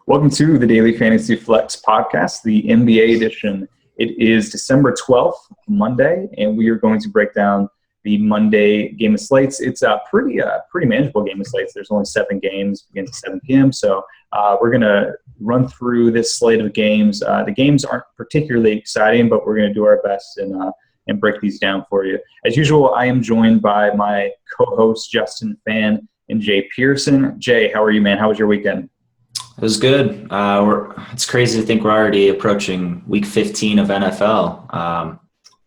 Welcome to the Daily Fantasy Flex podcast, the NBA edition. It is December 12th, Monday, and we are going to break down the Monday game of slates. It's a pretty manageable game of slates. There's only 7 games, begins at 7 p.m., so we're going to run through this slate of games. The games aren't particularly exciting, but we're going to do our best and break these down for you. As usual, I am joined by my co-hosts, Justin, Phan, and Jay Persson. Jay, how are you, man? How was your weekend? It was good. It's crazy to think we're already approaching week 15 of NFL,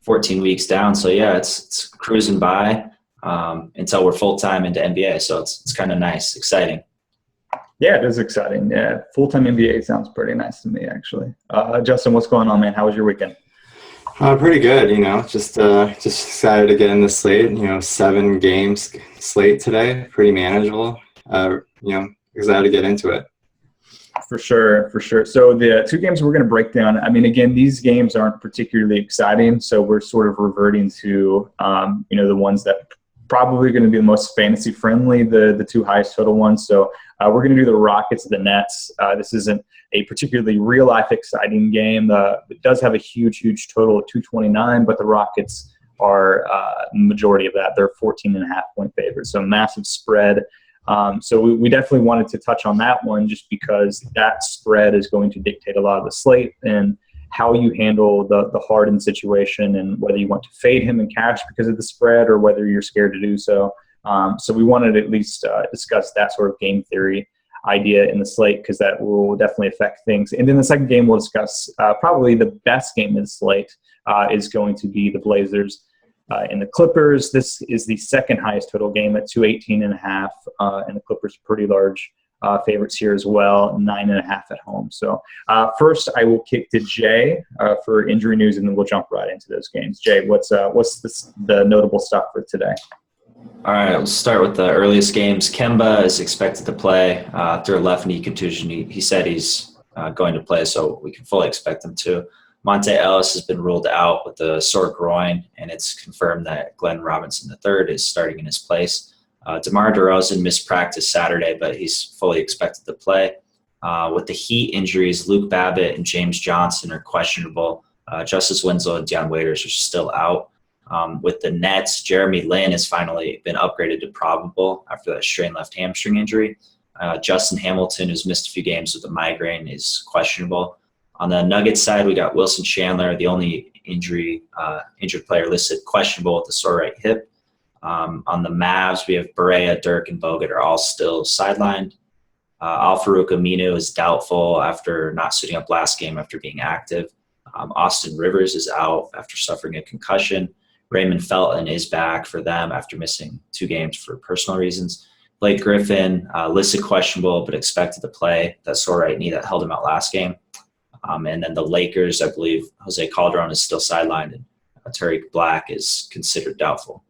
14 weeks down. So, yeah, it's cruising by until we're full-time into NBA. So it's kind of nice, exciting. Yeah, it is exciting. Yeah, full-time NBA sounds pretty nice to me, actually. Justin, what's going on, man? How was your weekend? Pretty good, just excited to get in the slate. 7 games slate today, pretty manageable. Excited to get into it. For sure. So the 2 games we're going to break down, again, these games aren't particularly exciting, so we're sort of reverting to, the ones that probably going to be the most fantasy friendly, the 2 highest total ones. So we're going to do the Rockets and the Nets. This isn't a particularly real-life exciting game. It does have a huge total of 229, but the Rockets are the majority of that. They're 14.5-point favorites, so massive spread. So we definitely wanted to touch on that one just because that spread is going to dictate a lot of the slate and how you handle the Harden situation and whether you want to fade him in cash because of the spread or whether you're scared to do so. So we wanted to at least discuss that sort of game theory idea in the slate because that will definitely affect things. And then the second game we'll discuss, probably the best game in the slate is going to be the Blazers and the Clippers. This is the second highest total game at 218.5, and the Clippers pretty large favorites here as well, 9.5 at home. So first, I will kick to Jay for injury news, and then we'll jump right into those games. Jay, what's the notable stuff for today? All right, we'll start with the earliest games. Kemba is expected to play through a left knee contusion. He said he's going to play, so we can fully expect him to. Monte Ellis has been ruled out with a sore groin, and it's confirmed that Glenn Robinson III is starting in his place. DeMar DeRozan missed practice Saturday, but he's fully expected to play. With the Heat injuries, Luke Babbitt and James Johnson are questionable. Justice Winslow and Deion Waiters are still out. With the Nets, Jeremy Lin has finally been upgraded to probable after that strained left hamstring injury. Justin Hamilton, who's missed a few games with a migraine, is questionable. On the Nuggets side, we got Wilson Chandler, the only injured player listed, questionable with the sore right hip. On the Mavs, we have Barea, Dirk, and Bogut are all still sidelined. Al-Farouq Aminu is doubtful after not suiting up last game after being active. Austin Rivers is out after suffering a concussion. Raymond Felton is back for them after missing 2 games for personal reasons. Blake Griffin, listed questionable but expected to play. That sore right knee that held him out last game. And then the Lakers, I believe Jose Calderon is still sidelined, and Tariq Black is considered doubtful.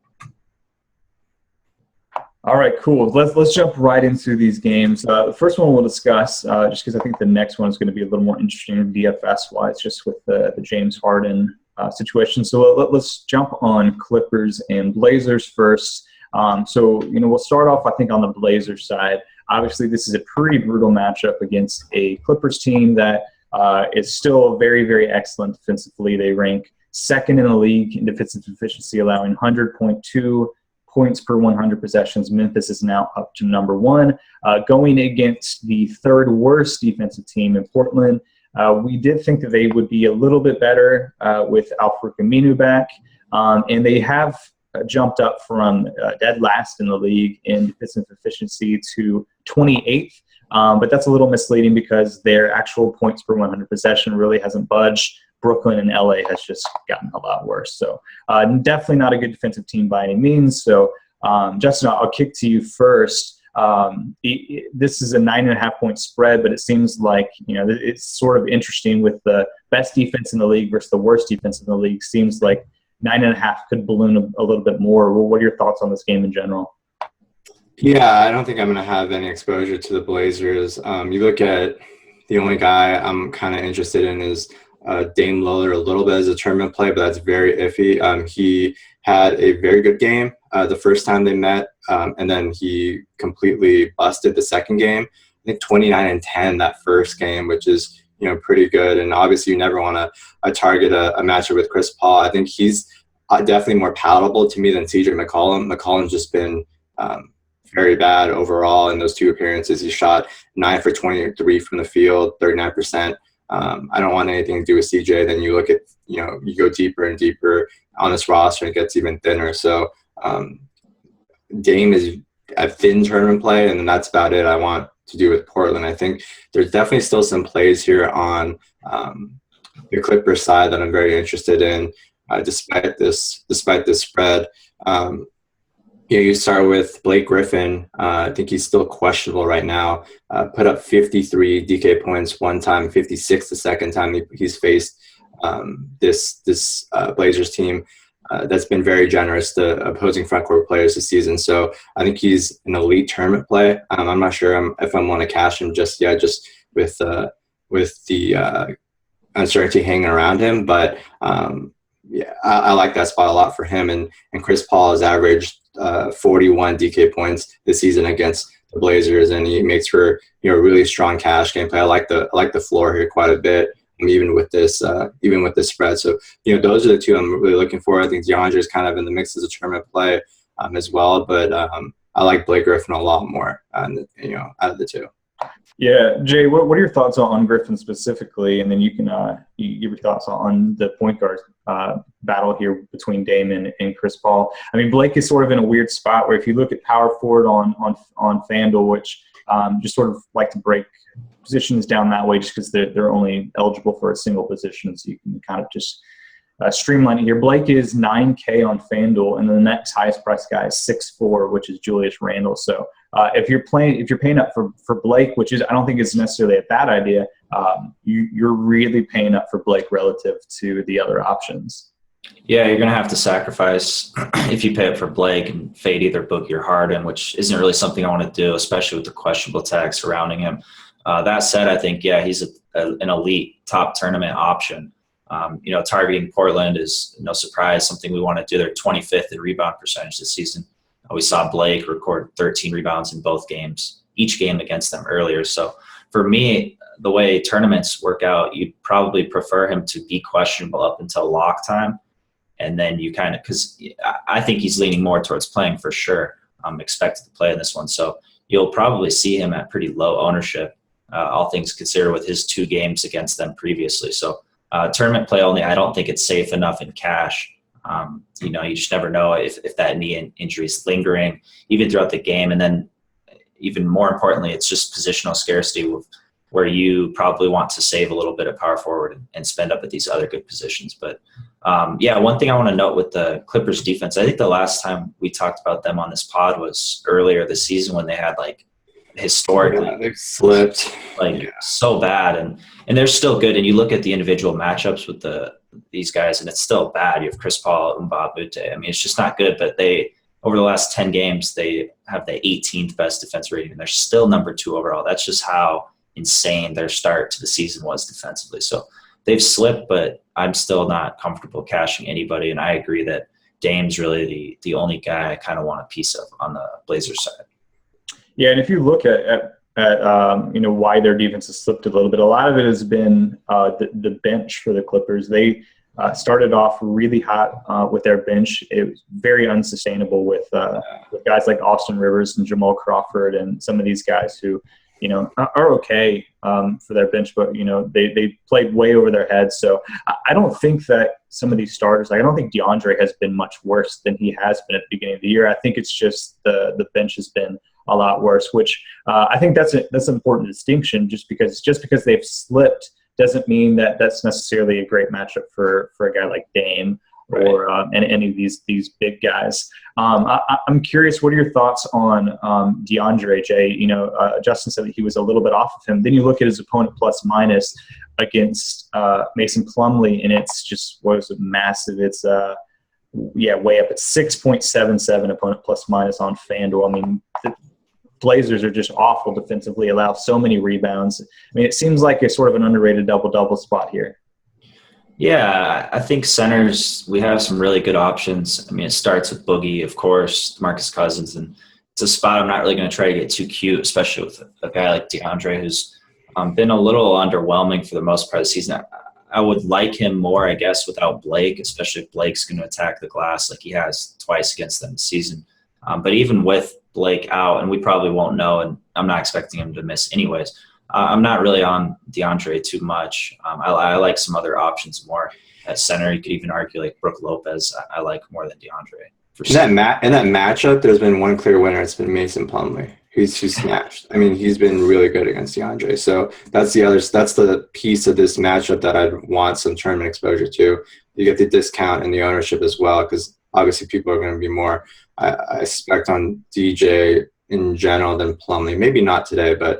All right, cool. Let's jump right into these games. The first one we'll discuss, just because I think the next one is going to be a little more interesting DFS-wise, just with the James Harden situation. So let's jump on Clippers and Blazers first. We'll start off, I think, on the Blazers side. Obviously, this is a pretty brutal matchup against a Clippers team that is still very, very excellent defensively. They rank second in the league in defensive efficiency, allowing 100.2 points per 100 possessions. Memphis is now up to number 1. Going against the third worst defensive team in Portland, we did think that they would be a little bit better with Al-Farouq Aminu back, and they have jumped up from dead last in the league in defensive efficiency to 28th. But that's a little misleading because their actual points per 100 possession really hasn't budged. Brooklyn and LA has just gotten a lot worse. So definitely not a good defensive team by any means. So Justin, I'll kick to you first. This is a 9.5-point spread, but it seems like, it's sort of interesting with the best defense in the league versus the worst defense in the league. Seems like 9.5 could balloon a little bit more. What are your thoughts on this game in general? Yeah, I don't think I'm going to have any exposure to the Blazers. You look at the only guy I'm kind of interested in is Dame Lillard a little bit as a tournament play, but that's very iffy. He had a very good game the first time they met, and then he completely busted the second game. I think 29 and 10 that first game, which is, pretty good. And obviously you never want to target a matchup with Chris Paul. I think he's definitely more palatable to me than CJ McCollum. McCollum's just been very bad overall in those 2 appearances. He shot 9 for 23 from the field, 39%. I don't want anything to do with CJ. Then you look at, you go deeper and deeper on this roster, and it gets even thinner. So Dame is a thin tournament play, and then that's about it I want to do with Portland. I think there's definitely still some plays here on the Clippers side that I'm very interested in, despite this spread. You start with Blake Griffin. I think he's still questionable right now. Put up 53 DK points one time, 56 the second time he's faced this Blazers team that's been very generous to opposing frontcourt players this season. So I think he's an elite tournament play. I'm not sure if I want to cash him just yet, just with the uncertainty hanging around him. But I like that spot a lot for him. And Chris Paul has averaged 41 DK points this season against the Blazers, and he makes for a really strong cash game play. I like the floor here quite a bit, even with this spread. So those are the 2 I'm really looking for. I think DeAndre is kind of in the mix as a tournament play as well, but I like Blake Griffin a lot more, out of the 2. Yeah, Jay, what are your thoughts on Griffin specifically? And then you can you give your thoughts on the point guard battle here between Dame and Chris Paul. I mean, Blake is sort of in a weird spot where if you look at power forward on FanDuel, which just sort of like to break positions down that way just because they're only eligible for a single position, so you can kind of just streamline it here. Blake is $9K on FanDuel, and then the next highest priced guy is 6'4", which is Julius Randle. So if you're paying up for Blake, which is I don't think is necessarily a bad idea, you're really paying up for Blake relative to the other options. Yeah, you're going to have to sacrifice if you pay up for Blake and fade either Boogie or Harden, which isn't really something I want to do, especially with the questionable tag surrounding him. That said, I think, he's an elite top tournament option. Targeting Portland is no surprise, something we want to do. They're 25th in rebound percentage this season. We saw Blake record 13 rebounds in both games, each game against them earlier. So for me, the way tournaments work out, you'd probably prefer him to be questionable up until lock time. And then you kind of, because I think he's leaning more towards playing for sure. I'm expected to play in this one. So you'll probably see him at pretty low ownership, all things considered, with his 2 games against them previously. So tournament play only, I don't think it's safe enough in cash. You just never know if that knee injury is lingering even throughout the game. And then even more importantly, it's just positional scarcity where you probably want to save a little bit of power forward and spend up at these other good positions. But one thing I want to note with the Clippers defense, I think the last time we talked about them on this pod was earlier this season when they had historically they've slipped so bad, and they're still good. And you look at the individual matchups with these guys, and it's still bad. You have Chris Paul and Bob Butte. I mean, it's just not good. But they, over the last 10 games, they have the 18th best defense rating, and they're still number 2 overall. That's just how insane their start to the season was defensively. So they've slipped, but I'm still not comfortable cashing anybody. And I agree that Dame's really the only guy I kind of want a piece of on the Blazers side. Yeah, and if you look at why their defense has slipped a little bit, a lot of it has been the bench for the Clippers. They started off really hot with their bench. It was very unsustainable with guys like Austin Rivers and Jamal Crawford and some of these guys who, are okay for their bench, but, they played way over their heads. So I don't think that some of these starters, I don't think DeAndre has been much worse than he has been at the beginning of the year. I think it's just the bench has been a lot worse, which I think that's an important distinction. Just because they've slipped doesn't mean that that's necessarily a great matchup for a guy like Dame or any of these big guys. I'm curious, what are your thoughts on DeAndre, Jay? Justin said that he was a little bit off of him. Then you look at his opponent plus minus against Mason Plumlee, and it's just massive. It's way up at 6.77 opponent plus minus on FanDuel. I mean, the Blazers are just awful defensively, allow so many rebounds. I mean, it seems like a sort of an underrated double-double spot here. Yeah, I think centers, we have some really good options. I mean, it starts with Boogie, of course, Marcus Cousins, and it's a spot I'm not really going to try to get too cute, especially with a guy like DeAndre who's been a little underwhelming for the most part of the season. I would like him more, I guess, without Blake, especially if Blake's going to attack the glass like he has twice against them this season. But even with Blake out, and we probably won't know, and I'm not expecting him to miss anyways, I'm not really on DeAndre too much. I like some other options more at center. You could even argue like Brook Lopez I like more than DeAndre. In that matchup, there's been one clear winner. It's been Mason Plumlee. He's snatched. I mean, he's been really good against DeAndre. So that's the piece of this matchup that I'd want some tournament exposure to. You get the discount and the ownership as well, because obviously people are going to be more, I expect, on DJ in general than Plumlee. Maybe not today, but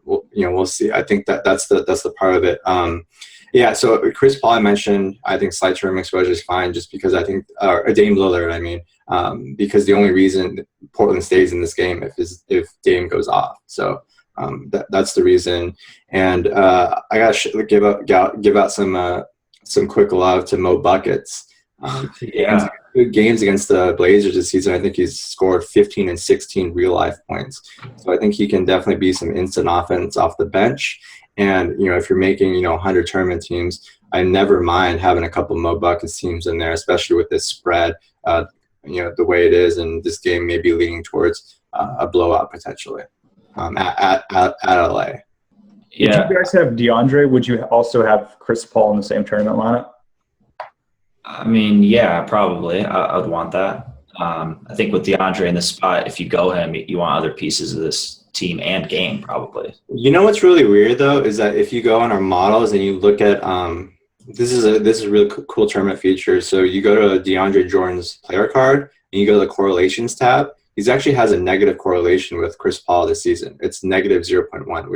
we'll see. I think that's the part of it. Yeah, so Chris Paul I mentioned, I think slight tournament exposure is fine just because I think Dame Lillard, because the only reason Portland stays in this game if Dame goes off. So that's the reason. And I got to give out some quick love to Mo Buckets. Yeah. Good games against the Blazers this season. I think he's scored 15 and 16 real life points. So I think he can definitely be some instant offense off the bench. And, if you're making, 100 tournament teams, I never mind having a couple Mo Buckets teams in there, especially with this spread, the way it is. And this game may be leaning towards a blowout potentially at LA. Yeah. Would you guys have DeAndre? Would you also have Chris Paul in the same tournament lineup? I mean, yeah, probably. I would want that. I think with DeAndre in the spot, if you go him, you want other pieces of this team and game probably. You know what's really weird though is that if you go on our models and you look at this is a really cool tournament feature. So you go to DeAndre Jordan's player card and you go to the correlations tab. He actually has a negative correlation with Chris Paul this season. It's negative 0.1,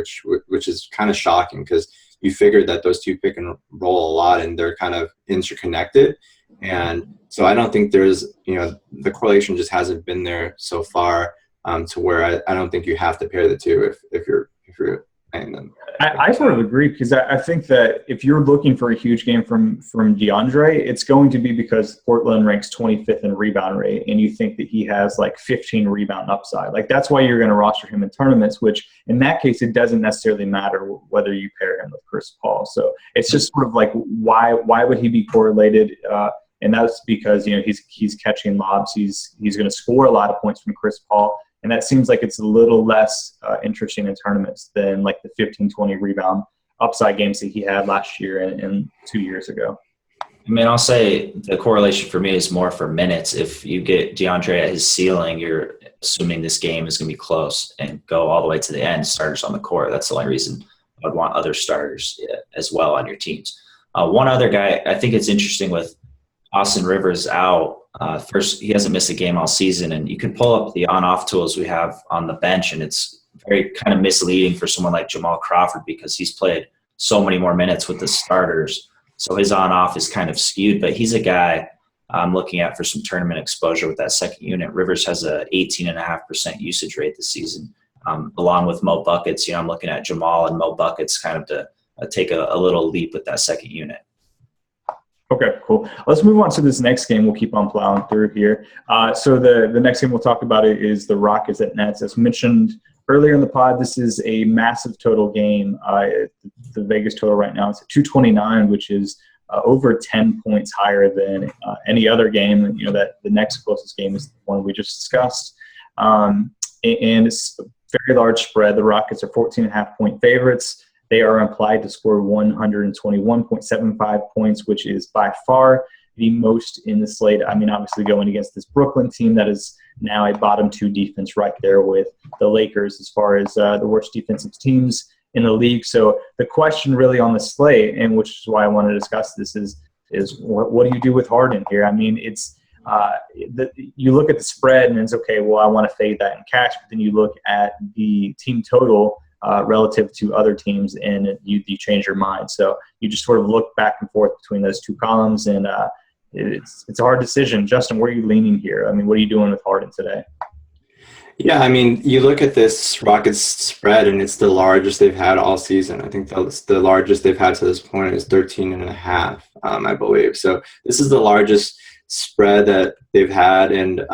which is kind of shocking because you figured that those two pick and roll a lot and they're kind of interconnected. And so I don't think there's, the correlation just hasn't been there so far to where I don't think you have to pair the two if you're playing them. I sort of agree because I think that if you're looking for a huge game from DeAndre, it's going to be because Portland ranks 25th in rebound rate and you think that he has like 15 rebound upside. Like that's why you're going to roster him in tournaments, which in that case, it doesn't necessarily matter whether you pair him with Chris Paul. So it's just sort of like why would he be correlated? And that's because, he's catching lobs. He's going to score a lot of points from Chris Paul. And that seems like it's a little less interesting in tournaments than like the 15, 20 rebound upside games that he had last year and 2 years ago. I mean, I'll say the correlation for me is more for minutes. If you get DeAndre at his ceiling, you're assuming this game is going to be close and go all the way to the end, starters on the court. That's the only reason I would want other starters as well on your teams. One other guy, I think it's interesting with Austin Rivers out. First, he hasn't missed a game all season, and you can pull up the on-off tools we have on the bench, and it's very kind of misleading for someone like Jamal Crawford because he's played so many more minutes with the starters. So his on-off is kind of skewed, but he's a guy I'm looking at for some tournament exposure with that second unit. Rivers has a 18.5% usage rate this season, along with Mo Buckets. I'm looking at Jamal and Mo Buckets kind of to take a little leap with that second unit. Okay, cool. Let's move on to this next game. We'll keep on plowing through here. So the next game we'll talk about is the Rockets at Nets. As mentioned earlier in the pod, this is a massive total game. The Vegas total right now is at 229, which is over 10 points higher than any other game. That the next closest game is the one we just discussed. And it's a very large spread. The Rockets are 14.5-point favorites. They are implied to score 121.75 points, which is by far the most in the slate. I mean, obviously going against this Brooklyn team that is now a bottom two defense right there with the Lakers as far as the worst defensive teams in the league. So the question really on the slate, and which is why I want to discuss this, is what do you do with Harden here? I mean, it's you look at the spread and it's okay, well, I want to fade that in cash, but then you look at the team total relative to other teams, and you change your mind. So you just sort of look back and forth between those two columns, and it's a hard decision. Justin, where are you leaning here? I mean, what are you doing with Harden today? Yeah, I mean, you look at this Rockets spread, and it's the largest they've had all season. I think the largest they've had to this point is 13.5, I believe. So this is the largest spread that they've had, and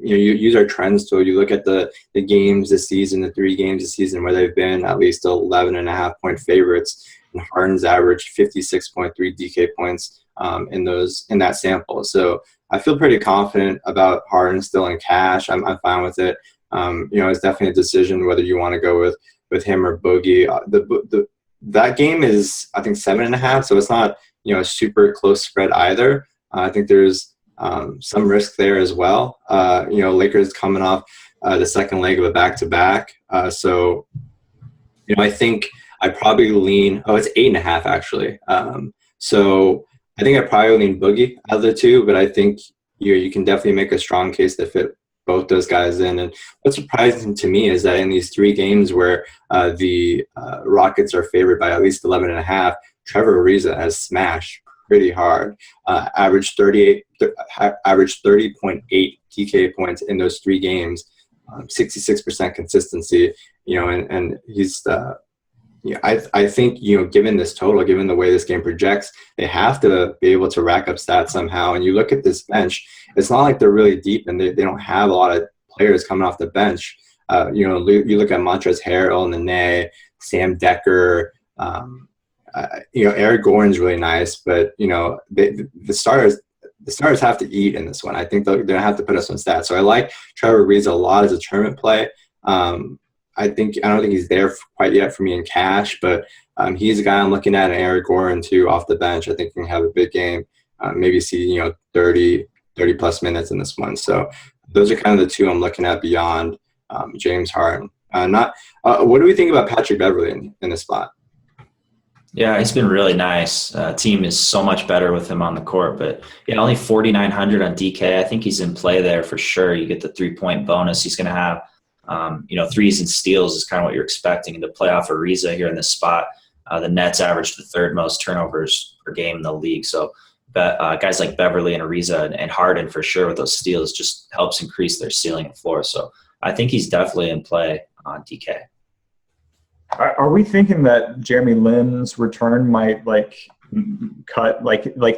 you use our trends tool. You look at the games this season, the 3 games this season where they've been at least 11.5-point favorites, and Harden's averaged 56.3 DK points in that sample. So I feel pretty confident about Harden still in cash. I'm fine with it. It's definitely a decision whether you want to go with him or Boogie. That game is, I think, 7.5, so it's not a super close spread either. I think there's some risk there as well. Lakers coming off the second leg of a back-to-back, so I think I probably lean. Oh, it's 8.5 actually. So I think I probably lean Boogie out of the two, but I think you can definitely make a strong case to fit both those guys in. And what's surprising to me is that in these 3 games where the Rockets are favored by at least 11.5, Trevor Ariza has smashed pretty hard. Averaged 30.8 DK points in those 3 games, 66% consistency. And he's I think given this total, given the way this game projects, they have to be able to rack up stats somehow. And you look at this bench, it's not like they're really deep, and they don't have a lot of players coming off the bench. You look at Montrezl Harrell, Nene, Sam Decker. Eric Gordon's really nice, but the starters have to eat in this one. I think they're gonna have to put us on stats. So I like Trevor Ariza a lot as a tournament play. I don't think he's there quite yet for me in cash, but he's a guy I'm looking at, and Eric Gordon too off the bench. I think he can have a big game, maybe see 30 plus minutes in this one. So those are kind of the 2 I'm looking at beyond James Harden. What do we think about Patrick Beverley in this spot? Yeah, he's been really nice. Team is so much better with him on the court, but only 4,900 on DK. I think he's in play there for sure. You get the 3-point bonus. He's going to have, threes and steals is kind of what you're expecting. And to play off Ariza here in this spot, the Nets averaged the 3rd most turnovers per game in the league. So guys like Beverly and Ariza and Harden for sure with those steals just helps increase their ceiling and floor. So I think he's definitely in play on DK. Are we thinking that Jeremy Lin's return might cut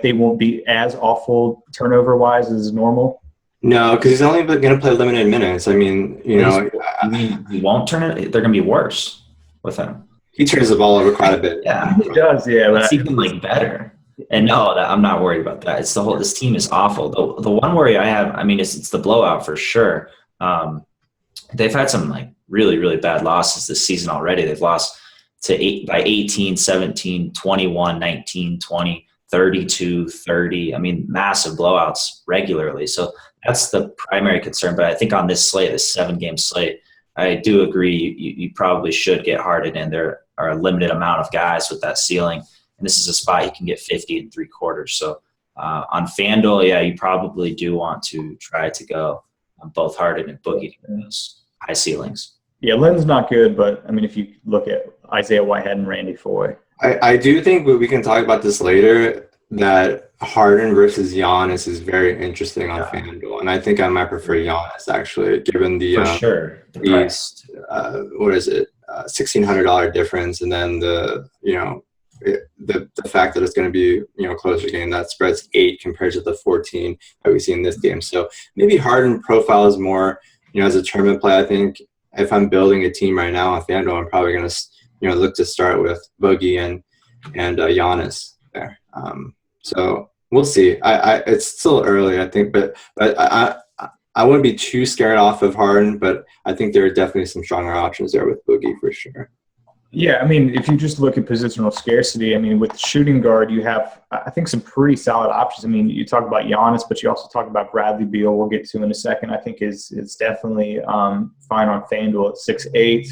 they won't be as awful turnover wise as normal? No, because he's only going to play limited minutes. I mean, he won't turn it. They're going to be worse with him. He turns the ball over quite a bit. Yeah, he does. Yeah, it's even better. And no, I'm not worried about that. It's this team is awful. The one worry I have, it's the blowout for sure. They've had some really, really bad losses this season already. They've lost by 18, 17, 21, 19, 20, 32, 30. Massive blowouts regularly. So that's the primary concern. But I think on this slate, this 7-game slate, I do agree you probably should get Harden in. There are a limited amount of guys with that ceiling. And this is a spot you can get 50 in 3/4. So on FanDuel, you probably do want to try to go on both Harden and Boogie to get those high ceilings. Yeah, Lin's not good, but if you look at Isaiah Whitehead and Randy Foye. I do think we can talk about this later, that Harden versus Giannis is very interesting on FanDuel. And I think I might prefer Giannis actually, given the for sure. what is it? $1,600 difference, and then the fact that it's going to be closer game. That spread's 8 compared to the 14 that we see in this game. So maybe Harden profile is more as a tournament play. I think if I'm building a team right now on FanDuel, I'm probably going to look to start with Boogie and Giannis there. So we'll see. It's still early, I think, but I wouldn't be too scared off of Harden, but I think there are definitely some stronger options there with Boogie for sure. Yeah, if you just look at positional scarcity, with shooting guard, you have, I think, some pretty solid options. You talk about Giannis, but you also talk about Bradley Beal, we'll get to in a second, I think is definitely fine on FanDuel at 6'8".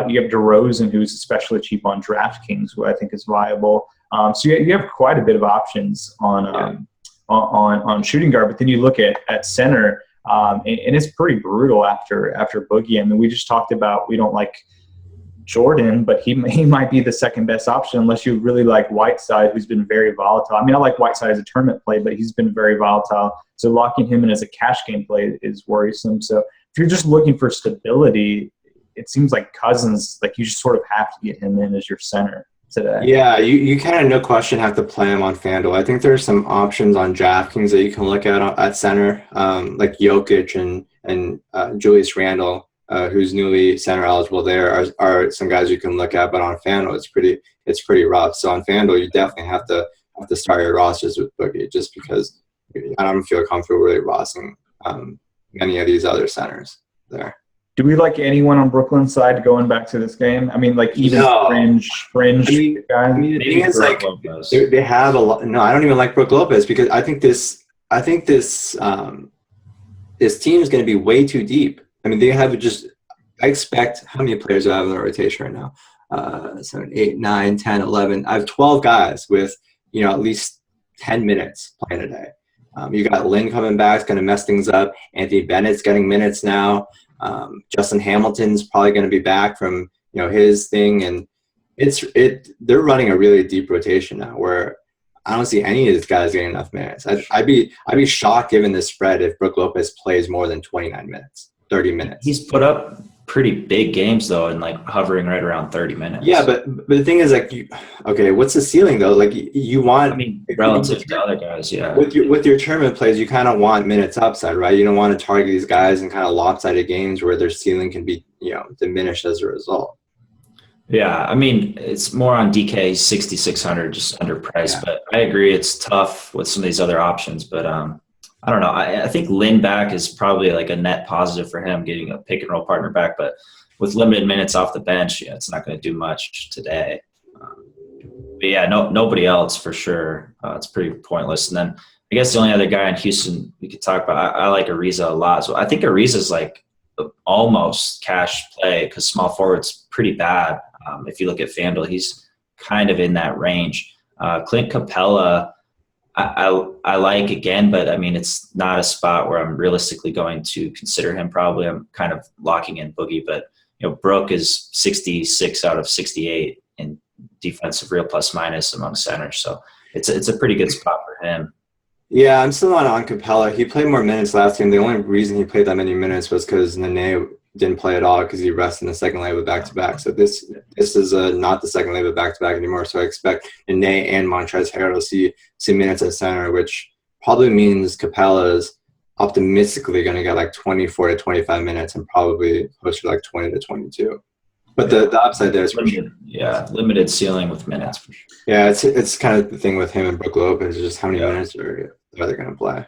You have DeRozan, who's especially cheap on DraftKings, who I think is viable. So you have quite a bit of options on shooting guard. But then you look at center, and it's pretty brutal after Boogie. We just talked about we don't like Jordan, but he might be the second best option unless you really like Whiteside, who's been very volatile. I like Whiteside as a tournament play, but he's been very volatile. So locking him in as a cash game play is worrisome. So if you're just looking for stability, it seems like Cousins, you just sort of have to get him in as your center. today. Yeah, you kind of no question have to play him on FanDuel. I think there's some options on DraftKings that you can look at center, like Jokic and Julius Randle, who's newly center eligible. There are some guys you can look at, but on FanDuel it's pretty rough. So on FanDuel you definitely have to start your rosters with Boogie, just because I don't feel comfortable really rostering many of these other centers there. Do we like anyone on Brooklyn's side going back to this game? I mean, like even fringe guys. The thing is, like, they have a lot. No, I don't even like Brook Lopez, because I think this team is going to be way too deep. I mean, they have I expect, how many players do I have in the rotation right now? 7, 8, 9, 10, 11. I have 12 guys with, at least 10 minutes playing a day. You got Lynn coming back, it's going to mess things up. Anthony Bennett's getting minutes now. Justin Hamilton's probably going to be back from his thing, and they're running a really deep rotation now, where I don't see any of these guys getting enough minutes. I'd be shocked given this spread if Brook Lopez plays more than 29 minutes, 30 minutes. He's put up pretty big games though, and like hovering right around 30 minutes. Yeah, but the thing is, like, what's the ceiling though? Like, you want, relative to other guys, yeah. With your tournament plays, you kind of want minutes upside, right? You don't want to target these guys in kind of lopsided games where their ceiling can be diminished as a result. Yeah, I mean, it's more on DK 6,600, just underpriced. Yeah. But I agree, it's tough with some of these other options. But I don't know. I think Lynn back is probably like a net positive for him, getting a pick and roll partner back. But with limited minutes off the bench, it's not going to do much today. But yeah, nobody else for sure. It's pretty pointless. And then I guess the only other guy in Houston we could talk about, I like Ariza a lot. So I think Ariza's like almost cash play, because small forward's pretty bad. If you look at FanDuel, he's kind of in that range. Clint Capella, I like again, but I mean, it's not a spot where I'm realistically going to consider him. Probably I'm kind of locking in Boogie, but Brook is 66 out of 68 in defensive real plus minus among centers, so it's a pretty good spot for him. Yeah, I'm still not on Capella. He played more minutes last game. The only reason he played that many minutes was because Nene didn't play at all because he rested in the second leg of back-to-back. So this is not the second leg of back-to-back anymore. So I expect Nene and Montrezl Harrell to see minutes at center, which probably means Capella is optimistically going to get like 24 to 25 minutes and probably closer to like 20 to 22. But the upside there is for sure. Yeah, limited ceiling with minutes for sure. Yeah, it's kind of the thing with him and Brook Lopez, just how many minutes are they going to play?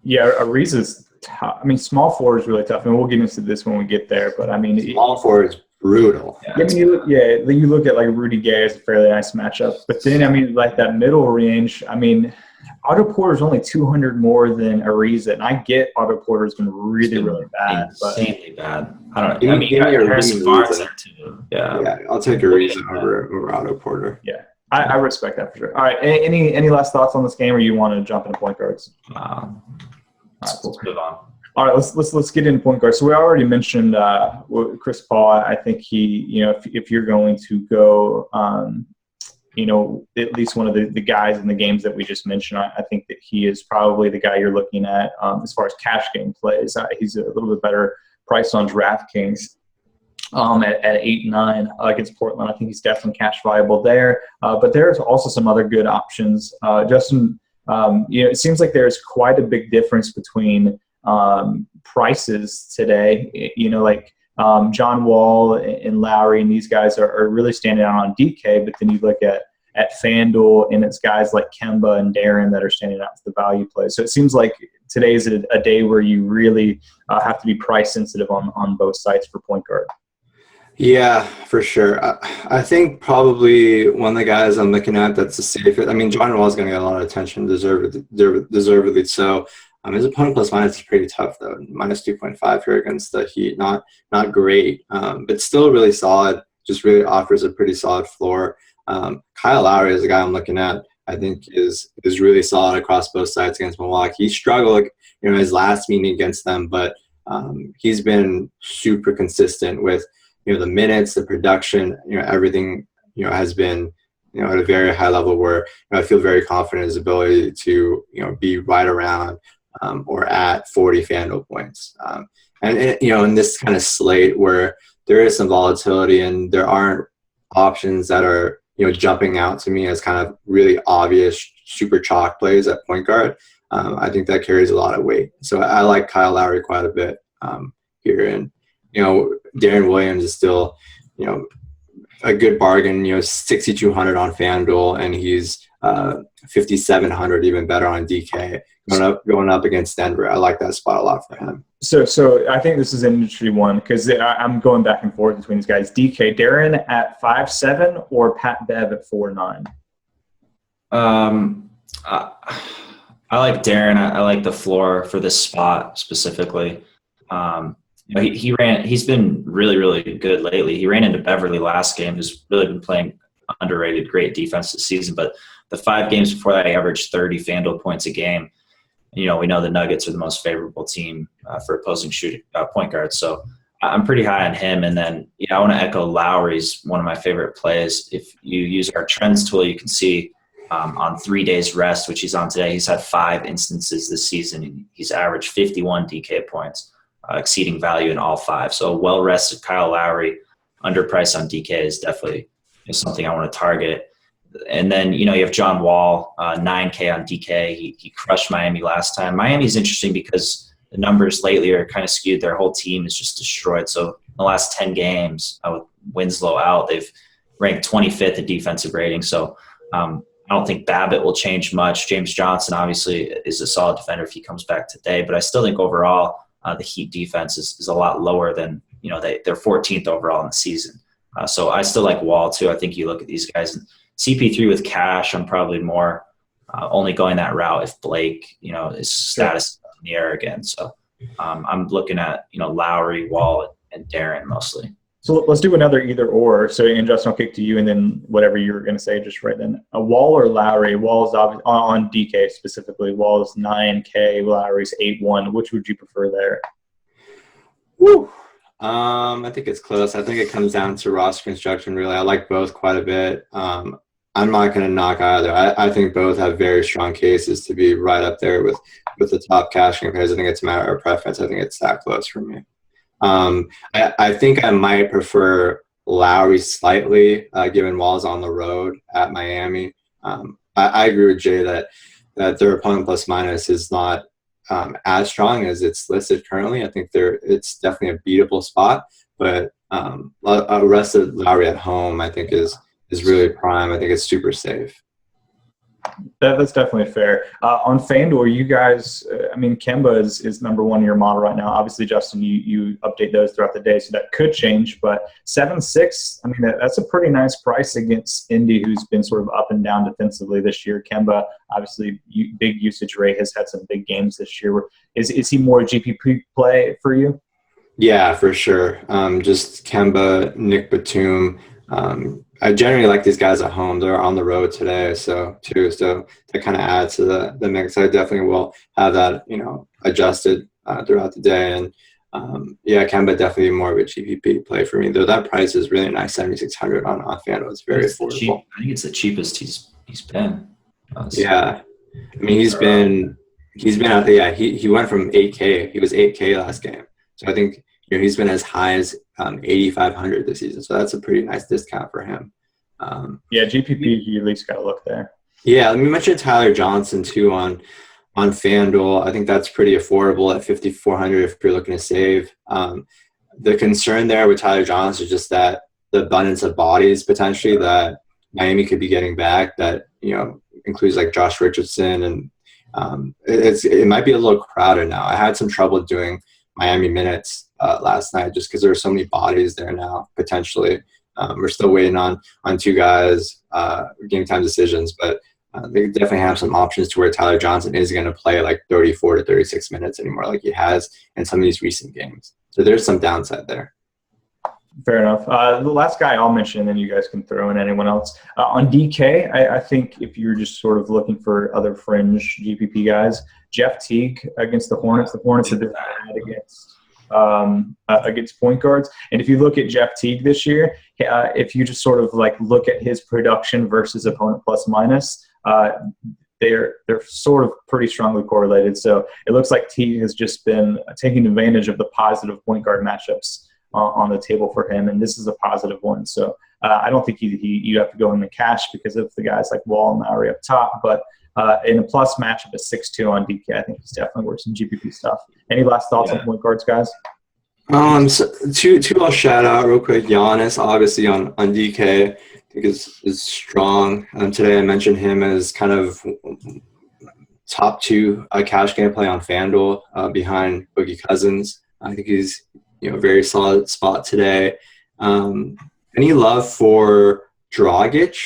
Yeah, Ariza's tough. I mean, small forward is really tough, and we'll get into this when we get there. But I mean, small forward is brutal. Yeah, I mean, you look at like Rudy Gay as a fairly nice matchup, but then I mean, like that middle range. I mean, Otto Porter's only 200 more than Ariza, and I get Otto Porter's been really bad, insanely bad. I don't know. I mean, Harrison Barnes there too. Yeah, I'll take Ariza over Otto Porter. Yeah. I respect that for sure. All right. Any last thoughts on this game, or you want to jump into point guards? Let's move on. All right, let's get into point guards. So we already mentioned Chris Paul. I think he, if you're going to go, at least one of the guys in the games that we just mentioned, I think that he is probably the guy you're looking at as far as cash game plays. He's a little bit better priced on DraftKings. At 8-9 against Portland. I think he's definitely cash viable there. But there's also some other good options. Justin, it seems like there's quite a big difference between prices today. Like John Wall and Lowry and these guys are really standing out on DK, but then you look at FanDuel and it's guys like Kemba and Darren that are standing out with the value play. So it seems like today's a day where you really have to be price sensitive on both sides for point guard. Yeah, for sure. I think probably one of the guys I'm looking at that's the safest. I mean, John Wall is going to get a lot of attention, deservedly so. His opponent plus minus is pretty tough though. Minus 2.5 here against the Heat, not great, but still really solid. Just really offers a pretty solid floor. Kyle Lowry is the guy I'm looking at. I think is really solid across both sides against Milwaukee. He struggled, his last meeting against them, but he's been super consistent with. The minutes, the production, everything, has been, at a very high level where I feel very confident in his ability to, be right around or at 40 FanDuel points. And in this kind of slate where there is some volatility and there aren't options that are, jumping out to me as kind of really obvious super chalk plays at point guard. I think that carries a lot of weight. So I like Kyle Lowry quite a bit here. And, Darren Williams is still, a good bargain, 6,200 on FanDuel, and he's 5,700, even better on DK. Going up against Denver. I like that spot a lot for him. So I think this is an interesting one because I'm going back and forth between these guys. DK, Darren at 5'7" or Pat Bev at 4'9"? I like Darren. I like the floor for this spot specifically. He's been really, really good lately. He ran into Beverly last game, who's really been playing underrated, great defense this season. But the 5 games before that, he averaged 30 FanDuel points a game. We know the Nuggets are the most favorable team for opposing point guards. So I'm pretty high on him. And then, I want to echo Lowry's one of my favorite plays. If you use our trends tool, you can see on 3 days rest, which he's on today, he's had 5 instances this season. And he's averaged 51 DK points, exceeding value in all 5. So well-rested Kyle Lowry, underpriced on DK is definitely something I want to target. And then, you have John Wall, 9K on DK. He crushed Miami last time. Miami's interesting because the numbers lately are kind of skewed. Their whole team is just destroyed. So in the last 10 games, with Winslow out, they've ranked 25th in defensive rating. So I don't think Babbitt will change much. James Johnson obviously is a solid defender if he comes back today. But I still think overall the Heat defense is a lot lower than, they're 14th overall in the season. So I still like Wall too. I think you look at these guys and CP3 with cash, I'm probably more only going that route if Blake, his status is in the air again. So I'm looking at, Lowry, Wall, and Darren mostly. So let's do another either or. So, and Justin, I'll kick to you, and then whatever you were going to say just right then. Wall or Lowry? Wall is obviously on DK specifically. Wall is 9K, Lowry's 8-1. Which would you prefer there? Woo. I think it's close. I think it comes down to roster construction, really. I like both quite a bit. I'm not going to knock either. I think both have very strong cases to be right up there with the top cashing players. I think it's a matter of preference. I think it's that close for me. I think I might prefer Lowry slightly, given Wall's on the road at Miami. I agree with Jay that their opponent plus minus is not as strong as it's listed currently. I think it's definitely a beatable spot, but rest of Lowry at home, I think is really prime. I think it's super safe. That's definitely fair. On FanDuel, you guys, Kemba is number 1 in your model right now. Obviously, Justin, you update those throughout the day, so that could change. But 7-6, that's a pretty nice price against Indy, who's been sort of up and down defensively this year. Kemba, obviously, big usage rate, has had some big games this year. Is he more a GPP play for you? Yeah, for sure. Just Kemba, Nick Batum. I generally like these guys at home. They're on the road today, so that kind of adds to the mix. I definitely will have that, adjusted throughout the day. And Kemba definitely more of a GPP play for me. Though that price is really nice, 7,600 on FanDuel. It's very affordable. I think it's the cheapest he's been. Yeah, he's been out there. He went from 8K. He was 8K last game. So I think he's been as high as 8,500 this season. So that's a pretty nice discount for him. GPP, you at least got to look there. Yeah, let me mention Tyler Johnson too on FanDuel. I think that's pretty affordable at 5,400 if you're looking to save. The concern there with Tyler Johnson is just that the abundance of bodies potentially that Miami could be getting back that, includes like Josh Richardson, and it might be a little crowded now. I had some trouble doing Miami minutes last night just because there are so many bodies there now potentially. We're still waiting on 2 guys game time decisions, but they definitely have some options to where Tyler Johnson is going to play like 34 to 36 minutes anymore like he has in some of these recent games. So there's some downside there. Fair enough. The last guy I'll mention, and then you guys can throw in anyone else. On DK, I think if you're just sort of looking for other fringe GPP guys, Jeff Teague against the Hornets. The Hornets have been bad against point guards. And if you look at Jeff Teague this year, if you just sort of like look at his production versus opponent plus minus, they're sort of pretty strongly correlated. So it looks like Teague has just been taking advantage of the positive point guard matchups on the table for him, and this is a positive one. So I don't think you have to go in the cash because of the guys like Wall and Lowry up top, but in a plus matchup at 6-2 on DK, I think he's definitely worth some GPP stuff. Any last thoughts on point guards, guys? So two I'll shout out real quick. Giannis, obviously on DK, I think is strong. Today I mentioned him as kind of top 2 cash game play on FanDuel behind Boogie Cousins. I think he's very solid spot today. Any love for Dragic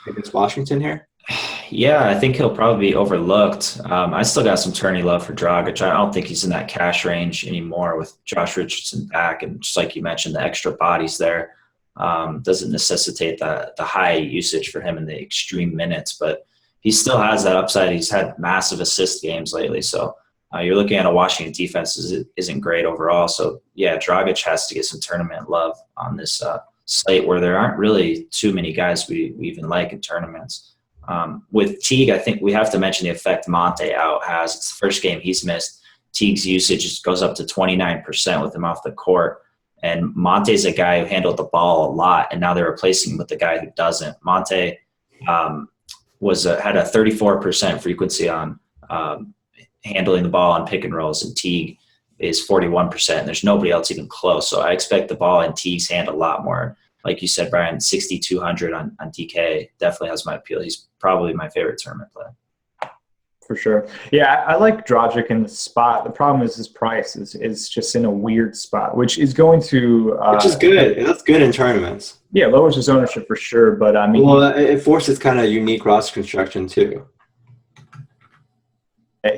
against Washington here? Yeah, I think he'll probably be overlooked. I still got some tourney love for Dragic. I don't think he's in that cash range anymore with Josh Richardson back. And just like you mentioned, the extra bodies there doesn't necessitate the high usage for him in the extreme minutes. But he still has that upside. He's had massive assist games lately. So you're looking at a Washington defense that isn't great overall. So, yeah, Dragic has to get some tournament love on this slate where there aren't really too many guys we even like in tournaments. With Teague, I think we have to mention the effect Monte out has. It's the first game he's missed. Teague's usage goes up to 29% with him off the court. And Monte's a guy who handled the ball a lot, and now they're replacing him with the guy who doesn't. Monte had a 34% frequency on handling the ball on pick and rolls, and Teague is 41%. There's nobody else even close. So I expect the ball in Teague's hand a lot more. Like you said, Bryan, 6,200 on DK definitely has my appeal. He's probably my favorite tournament play. For sure. Yeah, I like Dragic in the spot. The problem is his price is just in a weird spot, which is going to which is good. That's good in tournaments. Yeah, lowers his ownership for sure. But I mean, well, it forces kind of unique roster construction too.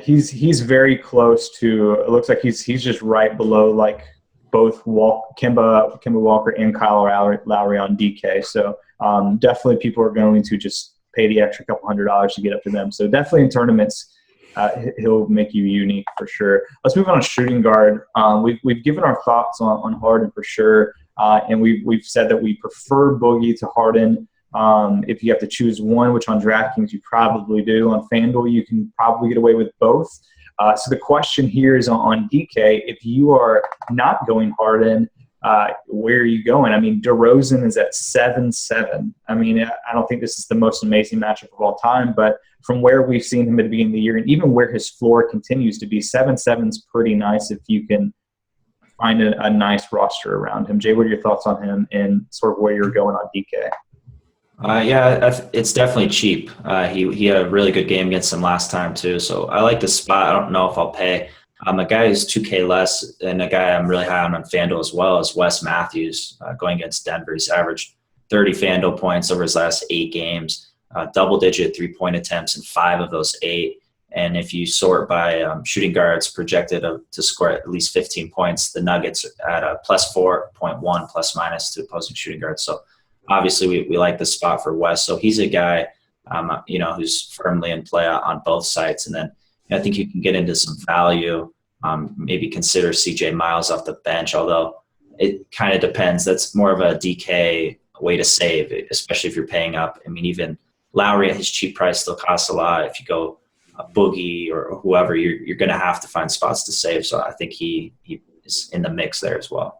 He's very close to. It looks like he's just right below like both Kemba Walker and Kyle Lowry on DK. So definitely people are going to just pay the extra couple $100 to get up to them. So definitely in tournaments, he'll make you unique for sure. Let's move on to shooting guard. We've given our thoughts on Harden for sure, and we've said that we prefer Boogie to Harden. If you have to choose one, which on DraftKings you probably do, on FanDuel you can probably get away with both. So the question here is on DK, if you are not going Harden, where are you going? I mean, DeRozan is at 7-7. I mean, I don't think this is the most amazing matchup of all time, but from where we've seen him at the beginning of the year and even where his floor continues to be, 7-7 is pretty nice if you can find a nice roster around him. Jay, what are your thoughts on him and sort of where you're going on DK? It's definitely cheap. He had a really good game against him last time too, so I like the spot. I don't know if I'll pay. A guy who's 2K less, and a guy I'm really high on FanDuel as well is Wes Matthews going against Denver. He's averaged 30 FanDuel points over his last 8 games, double-digit 3-point attempts in 5 of those 8. And if you sort by shooting guards projected to score at least 15 points, the Nuggets are at a plus 4.1 plus minus to opposing shooting guards. So obviously we like the spot for Wes. So he's a guy, who's firmly in play on both sides. And then I think you can get into some value, maybe consider CJ Miles off the bench, although it kind of depends. That's more of a DK way to save, especially if you're paying up. I mean, even Lowry at his cheap price still costs a lot. If you go a Boogie or whoever, you're going to have to find spots to save. So I think he is in the mix there as well.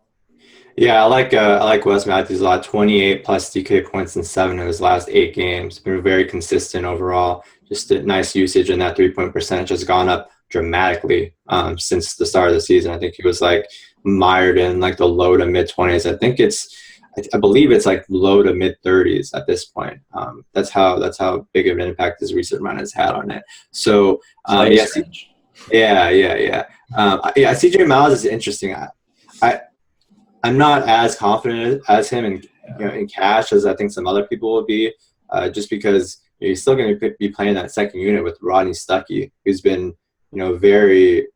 Yeah, I like Wes Matthews a lot. 28 plus DK points in 7 of his last 8 games. Been very consistent overall. Just a nice usage, and that 3-point percentage has gone up dramatically since the start of the season. I think he was like mired in like the low to mid 20s. I believe it's like low to mid 30s at this point. That's how big of an impact his recent run has had on it. So CJ Miles is interesting. I'm not as confident as him in cash as I think some other people will be, just because he's still going to be playing that second unit with Rodney Stuckey, who's been very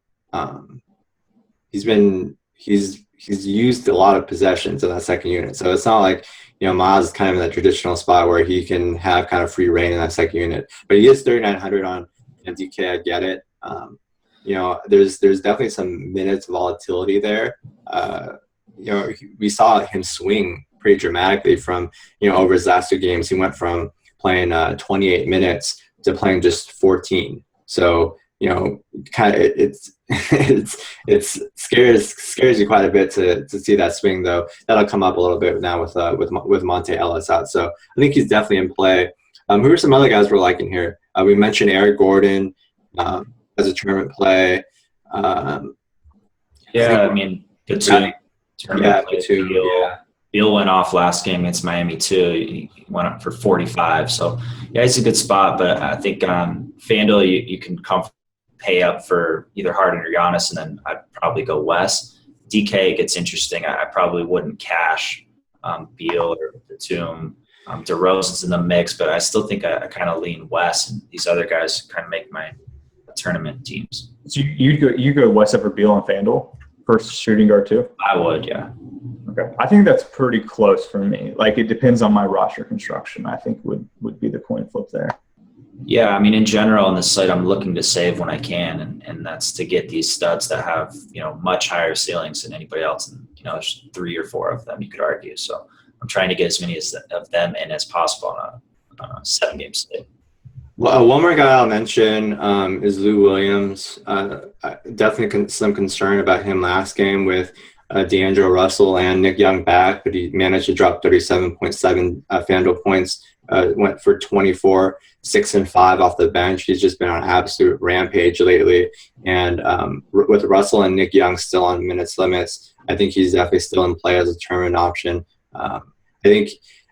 he's used a lot of possessions in that second unit. So it's not like Miles is kind of in that traditional spot where he can have kind of free reign in that second unit. But he is 3,900 on DK. I get it. There's definitely some minutes volatility there. We saw him swing pretty dramatically from, over his last 2 games. He went from playing 28 minutes to playing just 14. So, kind of it scares you quite a bit to see that swing, though. That'll come up a little bit now with Monte Ellis out. So I think he's definitely in play. Who are some other guys we're liking here? We mentioned Eric Gordon as a tournament play. Batum. Batum. Beal went off last game against Miami too. He went up for 45. So yeah, it's a good spot. But I think on FanDuel you can pay up for either Harden or Giannis, and then I'd probably go Wes. DK gets interesting. I probably wouldn't cash Beal or Batum. DeRozan's in the mix, but I still think I kind of lean Wes, and these other guys kind of make my tournament teams. So you go Wes over Beal on FanDuel for shooting guard too? I would, yeah. Okay. I think that's pretty close for me. Like, it depends on my roster construction, I think would be the coin flip there. Yeah, I mean, in general, on this site, I'm looking to save when I can, and that's to get these studs that have, much higher ceilings than anybody else. And, there's 3 or 4 of them, you could argue. So I'm trying to get as many of them in as possible on a 7-game slate. Well, one more guy I'll mention is Lou Williams. Definitely some concern about him last game with D'Angelo Russell and Nick Young back, but he managed to drop 37.7 FanDuel points, went for 24, 6 and 5 off the bench. He's just been on an absolute rampage lately. And with Russell and Nick Young still on minutes limits, I think he's definitely still in play as a tournament option. I think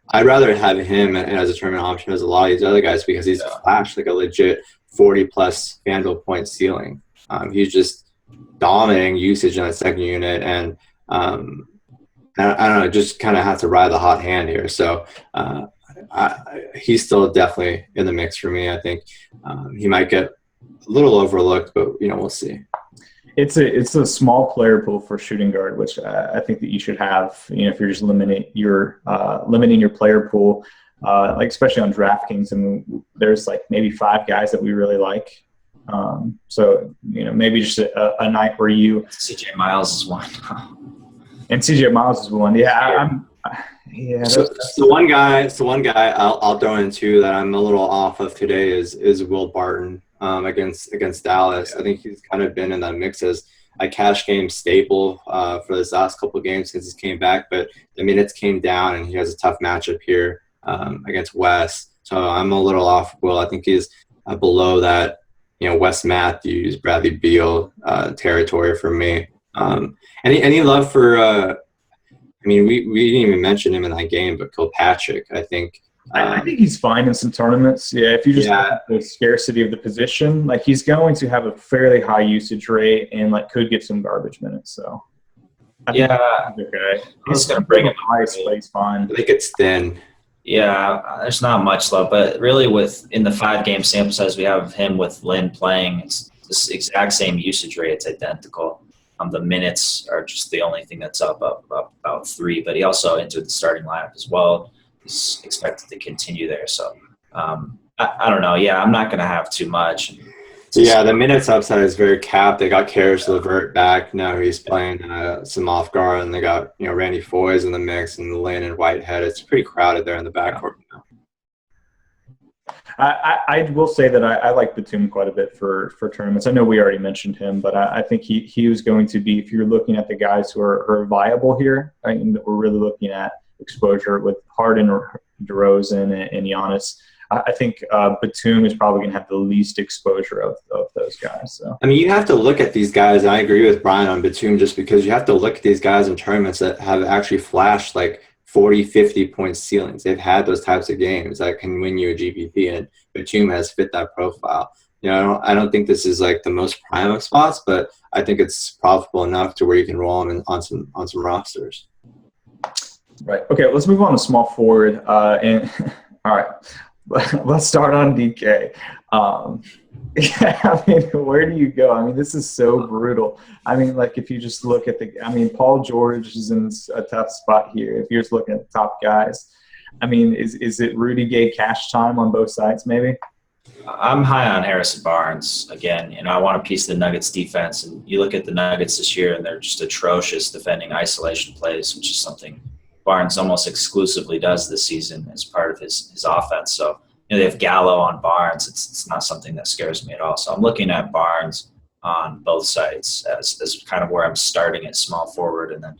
I'd rather have him as a tournament option as a lot of these other guys because he's flashed like a legit 40-plus FanDuel point ceiling. He's just dominating usage in that second unit, and I don't know, just kind of have to ride the hot hand here. So he's still definitely in the mix for me. I think he might get a little overlooked, but we'll see. It's a small player pool for shooting guard, which I think that you should have. If you're just limiting your player pool, like especially on DraftKings, and there's like maybe 5 guys that we really like. So maybe just a night where you CJ Miles is one, and CJ Miles is one. Yeah, So one guy I'll throw in too that I'm a little off of today is Will Barton. Against Dallas. Yeah. I think he's kind of been in that mix as a cash game staple for this last couple of games since he came back, but the minutes came down and he has a tough matchup here against Wes. So I'm a little off Will. I think he's below that, Wes Matthews, Bradley Beal territory for me. Any love for we didn't even mention him in that game, but Kilpatrick, I think. I think he's fine in some tournaments. Yeah, if you just look at the scarcity of the position, like he's going to have a fairly high usage rate and like could get some garbage minutes. So I think he's okay. He's going to bring him ice, but he's fine. I think it's thin. Yeah, there's not much love, but really in the 5-game sample size we have of him with Lynn playing, it's this exact same usage rate. It's identical. The minutes are just the only thing that's up about 3, but he also entered the starting lineup as well. He's expected to continue there. So I don't know. Yeah, I'm not going to have too much. Yeah, the minutes upside is very capped. They got Karis LeVert back. Now he's playing some off guard, and they got Randy Foy's in the mix and Lynn and Whitehead. It's pretty crowded there in the backcourt now. I will say that I like Batum quite a bit for tournaments. I know we already mentioned him, but I think he was going to be, if you're looking at the guys who are viable here, I mean, we're really looking at exposure with Harden or DeRozan and Giannis. I think Batum is probably going to have the least exposure of those guys. So you have to look at these guys, and I agree with Bryan on Batum just because you have to look at these guys in tournaments that have actually flashed like 40, 50 point ceilings. They've had those types of games that can win you a GPP, and Batum has fit that profile. I don't think this is like the most prime of spots, but I think it's profitable enough to where you can roll them on some rosters. Right. Okay, let's move on to small forward. And all right, let's start on DK. Where do you go? This is so brutal. Like if you just look at Paul George is in a tough spot here. If you're just looking at the top guys, is it Rudy Gay cash time on both sides maybe? I'm high on Harrison Barnes again. I want to piece the Nuggets defense, and you look at the Nuggets this year and they're just atrocious defending isolation plays, which is something Barnes almost exclusively does this season as part of his offense. So, they have Gallo on Barnes. It's not something that scares me at all. So I'm looking at Barnes on both sides as kind of where I'm starting at small forward. And then,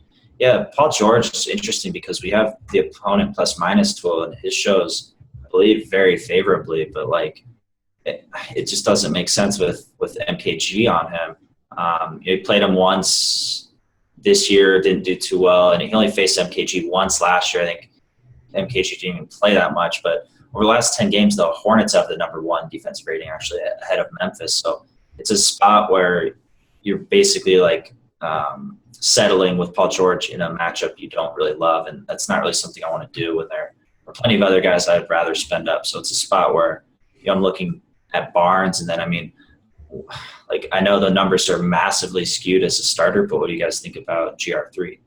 Paul George is interesting because we have the opponent plus minus tool, and his shows, I believe, very favorably, but like it just doesn't make sense with MKG on him. He played him once this year, didn't do too well, and he only faced MKG once last year. I think MKG didn't even play that much, but over the last 10 games, the Hornets have the number 1 defensive rating, actually ahead of Memphis. So it's a spot where you're basically like settling with Paul George in a matchup you don't really love, and that's not really something I want to do when there are plenty of other guys I'd rather spend up. So it's a spot where I'm looking at Barnes, and then like I know the numbers are massively skewed as a starter, but what do you guys think about GR3?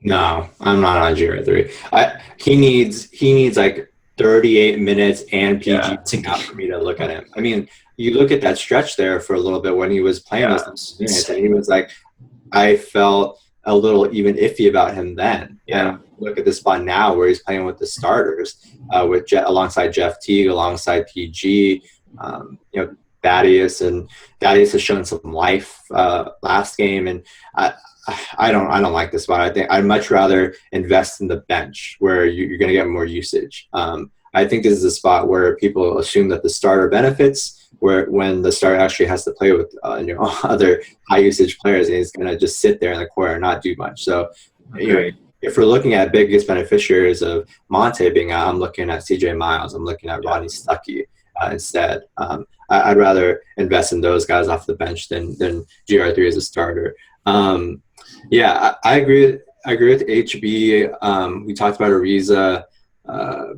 No, I'm not on GR3. He needs like 38 minutes and PG out for me to look at him. I mean, you look at that stretch there for a little bit when he was playing those minutes, and he was like, I felt a little even iffy about him then. And look at the spot now where he's playing with the starters, alongside Jeff Teague, alongside PG, Thaddeus has shown some life last game, and I don't like this spot. I think I'd much rather invest in the bench where you're going to get more usage. I think this is a spot where people assume that the starter benefits, when the starter actually has to play with other high usage players, and he's going to just sit there in the corner and not do much. So if we're looking at biggest beneficiaries of Monte being out, I'm looking at CJ Miles, I'm looking at Rodney Stuckey instead. I'd rather invest in those guys off the bench than GR3 as a starter. I agree with HB. We talked about Ariza,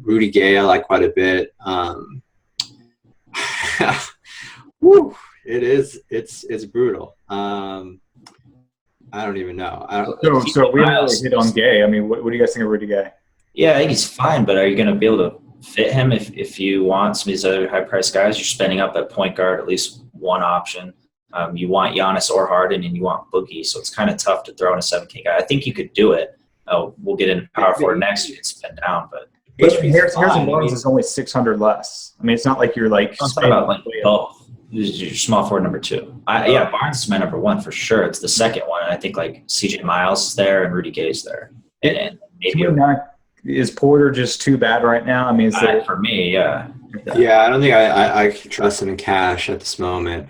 Rudy Gay I like quite a bit. It's brutal. I don't even know. So we haven't really hit on Gay. I mean, what do you guys think of Rudy Gay? Yeah, I think he's fine, but are you going to be able to fit him if you want some of these other high-priced guys? You're spending up at point guard, at least one option. You want Giannis or Harden, and you want Boogie, so it's kind of tough to throw in a 7K guy. I think you could do it. We'll get into power forward next. You can spend down, but Harrison Barnes is only 600 less. I mean, it's not like you're like. I'm talking about like both. Your small forward number 2. Barnes is my number 1 for sure. It's the second one, and I think like CJ Miles is there and Rudy Gay is there, and maybe Is Porter just too bad right now? I mean, for me, yeah. Yeah, I don't think I can trust him in cash at this moment.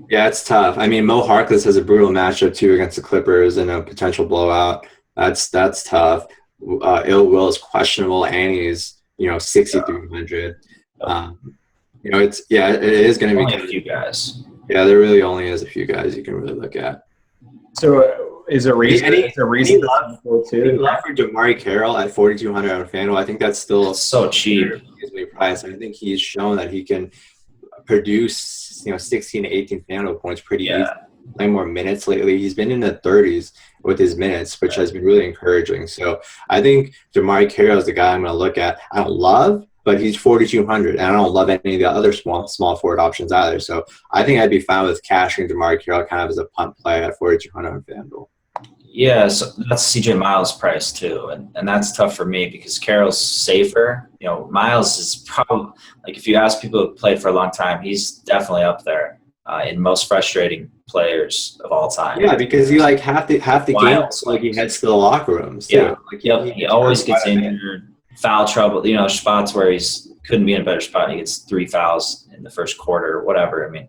Yeah, it's tough. I mean, Mo Harkless has a brutal matchup too against the Clippers in a potential blowout. That's tough. Ill Will is questionable, and he's 6,300. It is going to be a few guys. Yeah, there really only is a few guys you can really look at. So is a reason? Any love for Damari Carroll at 4,200 on FanDuel? I think that's still so cheap. Price. I think he's shown that he can produce 16 to 18 FanDuel points pretty easy. Playing more minutes lately. He's been in the 30s with his minutes, which has been really encouraging. So I think Damari Carroll is the guy I'm going to look at. I don't love, but he's 4,200, and I don't love any of the other small forward options either. So I think I'd be fine with cashing Damari Carroll kind of as a punt play at 4,200 on FanDuel. Yeah, so that's CJ Miles' price too, and that's tough for me because Carroll's safer. Miles is probably, like, if you ask people who played for a long time, he's definitely up there in most frustrating players of all time. Yeah, because he half the game he heads to the locker rooms. Yeah, he always gets injured, foul trouble. Spots where he's couldn't be in a better spot. He gets 3 fouls in the first quarter, or whatever. I mean,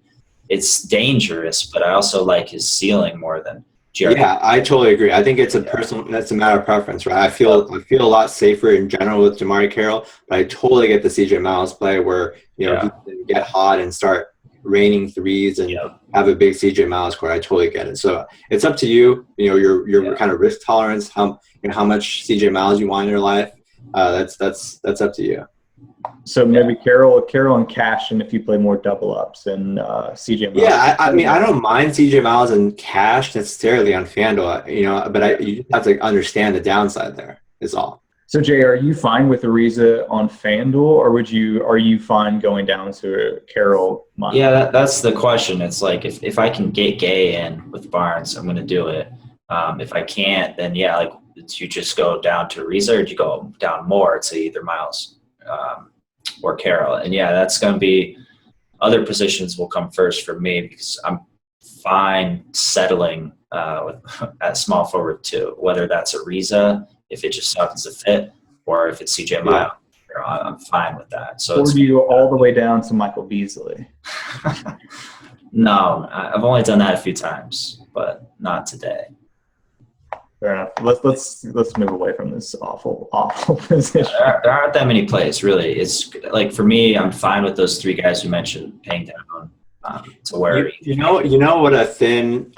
it's dangerous, but I also like his ceiling more than. Yeah, I totally agree. I think it's that's a matter of preference, right? I feel a lot safer in general with Damari Carroll, but I totally get the CJ Miles play where he can get hot and start raining threes and have a big CJ Miles score. I totally get it. So it's up to you. Your kind of risk tolerance, how much CJ Miles you want in your life. That's up to you. So maybe Carroll and cash, and if you play more double ups and CJ Miles. Yeah, I mean, I don't mind CJ Miles and cash necessarily on FanDuel, but you just have to understand the downside there is all. So Jay, are you fine with Ariza on FanDuel, or are you fine going down to Carroll? Yeah, that's the question. It's like if I can get Gay in with Barnes, I'm going to do it. If I can't, then you just go down to Ariza, or do you go down more to either Miles? or Carroll. And yeah, that's going to be other positions will come first for me because I'm fine settling at small forward too, whether that's Ariza, if it just happens to fit, or if it's CJ Miles. I'm fine with that. So or do you all the way down to Michael Beasley? No, I've only done that a few times, but not today. Fair enough. Let's move away from this awful position. There aren't that many plays, really. It's like for me, I'm fine with those three guys you mentioned paying down to where you know what a thin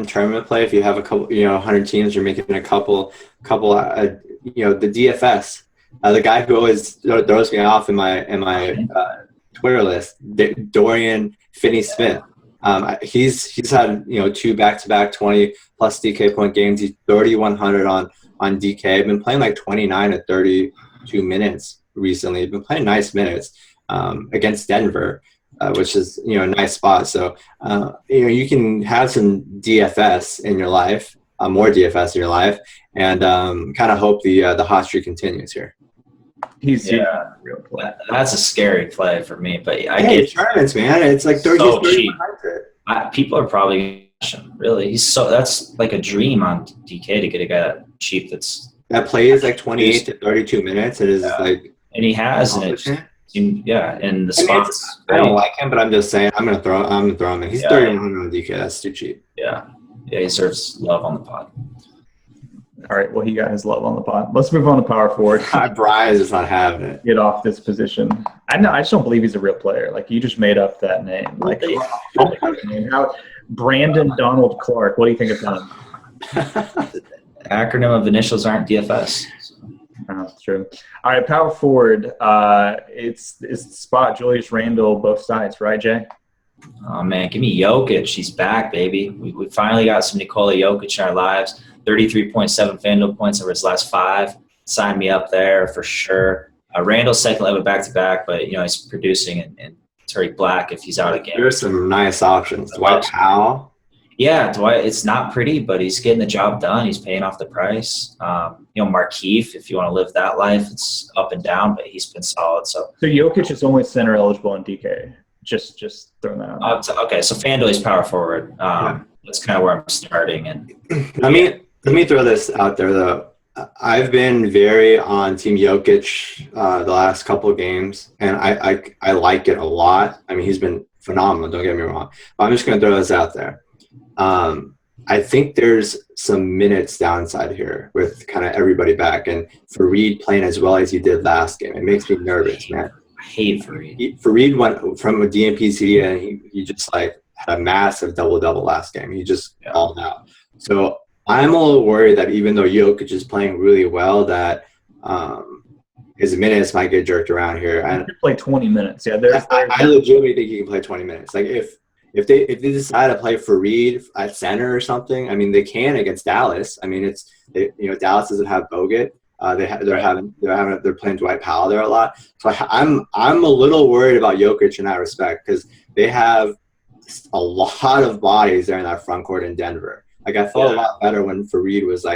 tournament play. If you have a couple, 100 teams, you're making a couple. The DFS. The guy who always throws me off in my Twitter list, Dorian Finney-Smith. He's had 2 back-to-back 20+ DK point games. He's 3,100 on DK. Been playing like 29 to 32 minutes recently. Been playing nice minutes against Denver, which is a nice spot. So you can have some DFS in your life, more DFS in your life, and kind of hope the hot streak continues here. He's a real play. That's a scary play for me, but I get tournaments, man. It's like 30 so cheap. 3,100. People are probably really. That's like a dream on DK to get a guy that cheap that plays like 28 to 32 minutes. It is like, and he has in the spots. I don't like him, but I'm just saying I'm gonna throw him in. He's 3,100 on DK. That's too cheap. Yeah, he deserves love on the pod. All right, well, he got his love on the pod. Let's move on to power forward. Bryan is not having it. Get off this position. I just don't believe he's a real player. Like, you just made up that name. Like, Brandon Donald Clark. What do you think of him? Acronym of initials aren't DFS. That's true. All right, power forward. It's the spot Julius Randle, both sides, right, Jay? Oh, man, give me Jokic. He's back, baby. We finally got some Nikola Jokic in our lives. 33.7 FanDuel points over his last 5. Sign me up there for sure. Randall's second leg of back-to-back, but, he's producing and Tariq Black if he's out again. There's some nice options. Dwight Powell. Yeah, Dwight, it's not pretty, but he's getting the job done. He's paying off the price. Markieff, if you want to live that life, it's up and down, but he's been solid. So Jokic is only center eligible in DK. Just throwing that out. Okay, so FanDuel is power forward. That's kind of where I'm starting. And let me throw this out there, though. I've been very on Team Jokic the last couple of games, and I like it a lot. I mean, he's been phenomenal, don't get me wrong. But I'm just going to throw this out there. I think there's some minutes downside here with kind of everybody back. And Fareed playing as well as he did last game, it makes me nervous, man. I hate Fareed. Fareed went from a DNP CD, and he just had a massive double-double last game. He just called out. So I'm a little worried that even though Jokic is playing really well, that his minutes might get jerked around here. And he could play 20 minutes. Yeah, I legitimately think he can play 20 minents. Like if they decide to play Fareed at center or something, I mean they can against Dallas. I mean Dallas doesn't have Bogut. They're playing Dwight Powell there a lot. So I'm a little worried about Jokic in that respect because they have a lot of bodies there in that front court in Denver. Like I felt a lot better when Fareed was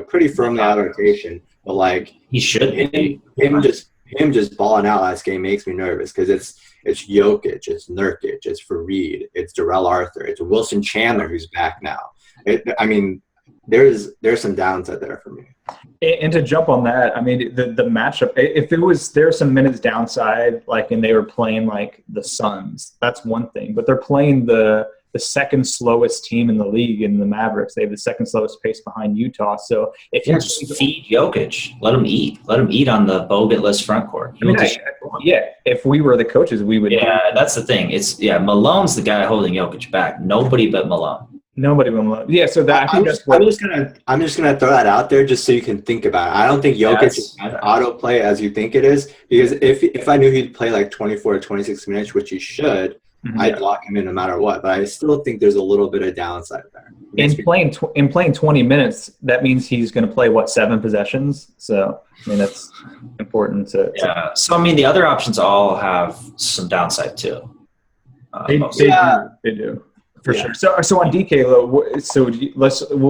pretty firmly out of rotation, but he should be. Him just balling out last game makes me nervous because it's Jokic, it's Nurkic, it's Fareed, it's Darrell Arthur, it's Wilson Chandler who's back now. There's some downside there for me. And to jump on that, I mean the matchup. If there's some minutes downside, and they were playing the Suns, that's one thing. But they're playing the second slowest team in the league in the Mavericks. They have the second slowest pace behind Utah. So if you just feed Jokic, let him eat on the Bogut-less front court. If we were the coaches, we would. Yeah, that's the thing. Malone's the guy holding Jokic back. Nobody but Malone. Nobody but Malone. Yeah, so that I'm just gonna throw that out there just so you can think about it. I don't think Jokic is as autoplay as you think it is, because if I knew he'd play 24 or 26 minutes, which he should, I'd lock him in no matter what. But I still think there's a little bit of downside there. In playing 20 minutes, that means he's going to play 7 possessions. So I mean that's important to. Yeah. So I mean the other options all have some downside too. They do. For sure. So on DK,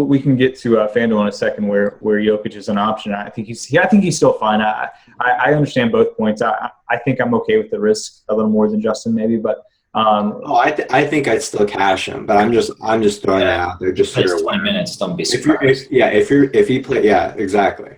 we can get to FanDuel in a second, where Jokic is an option. I think he's still fine. I understand both points. I think I'm okay with the risk a little more than Justin maybe, but I think I'd still cash him, but I'm just throwing it out there just so you're 20 minutes. Don't be surprised. If he play, exactly.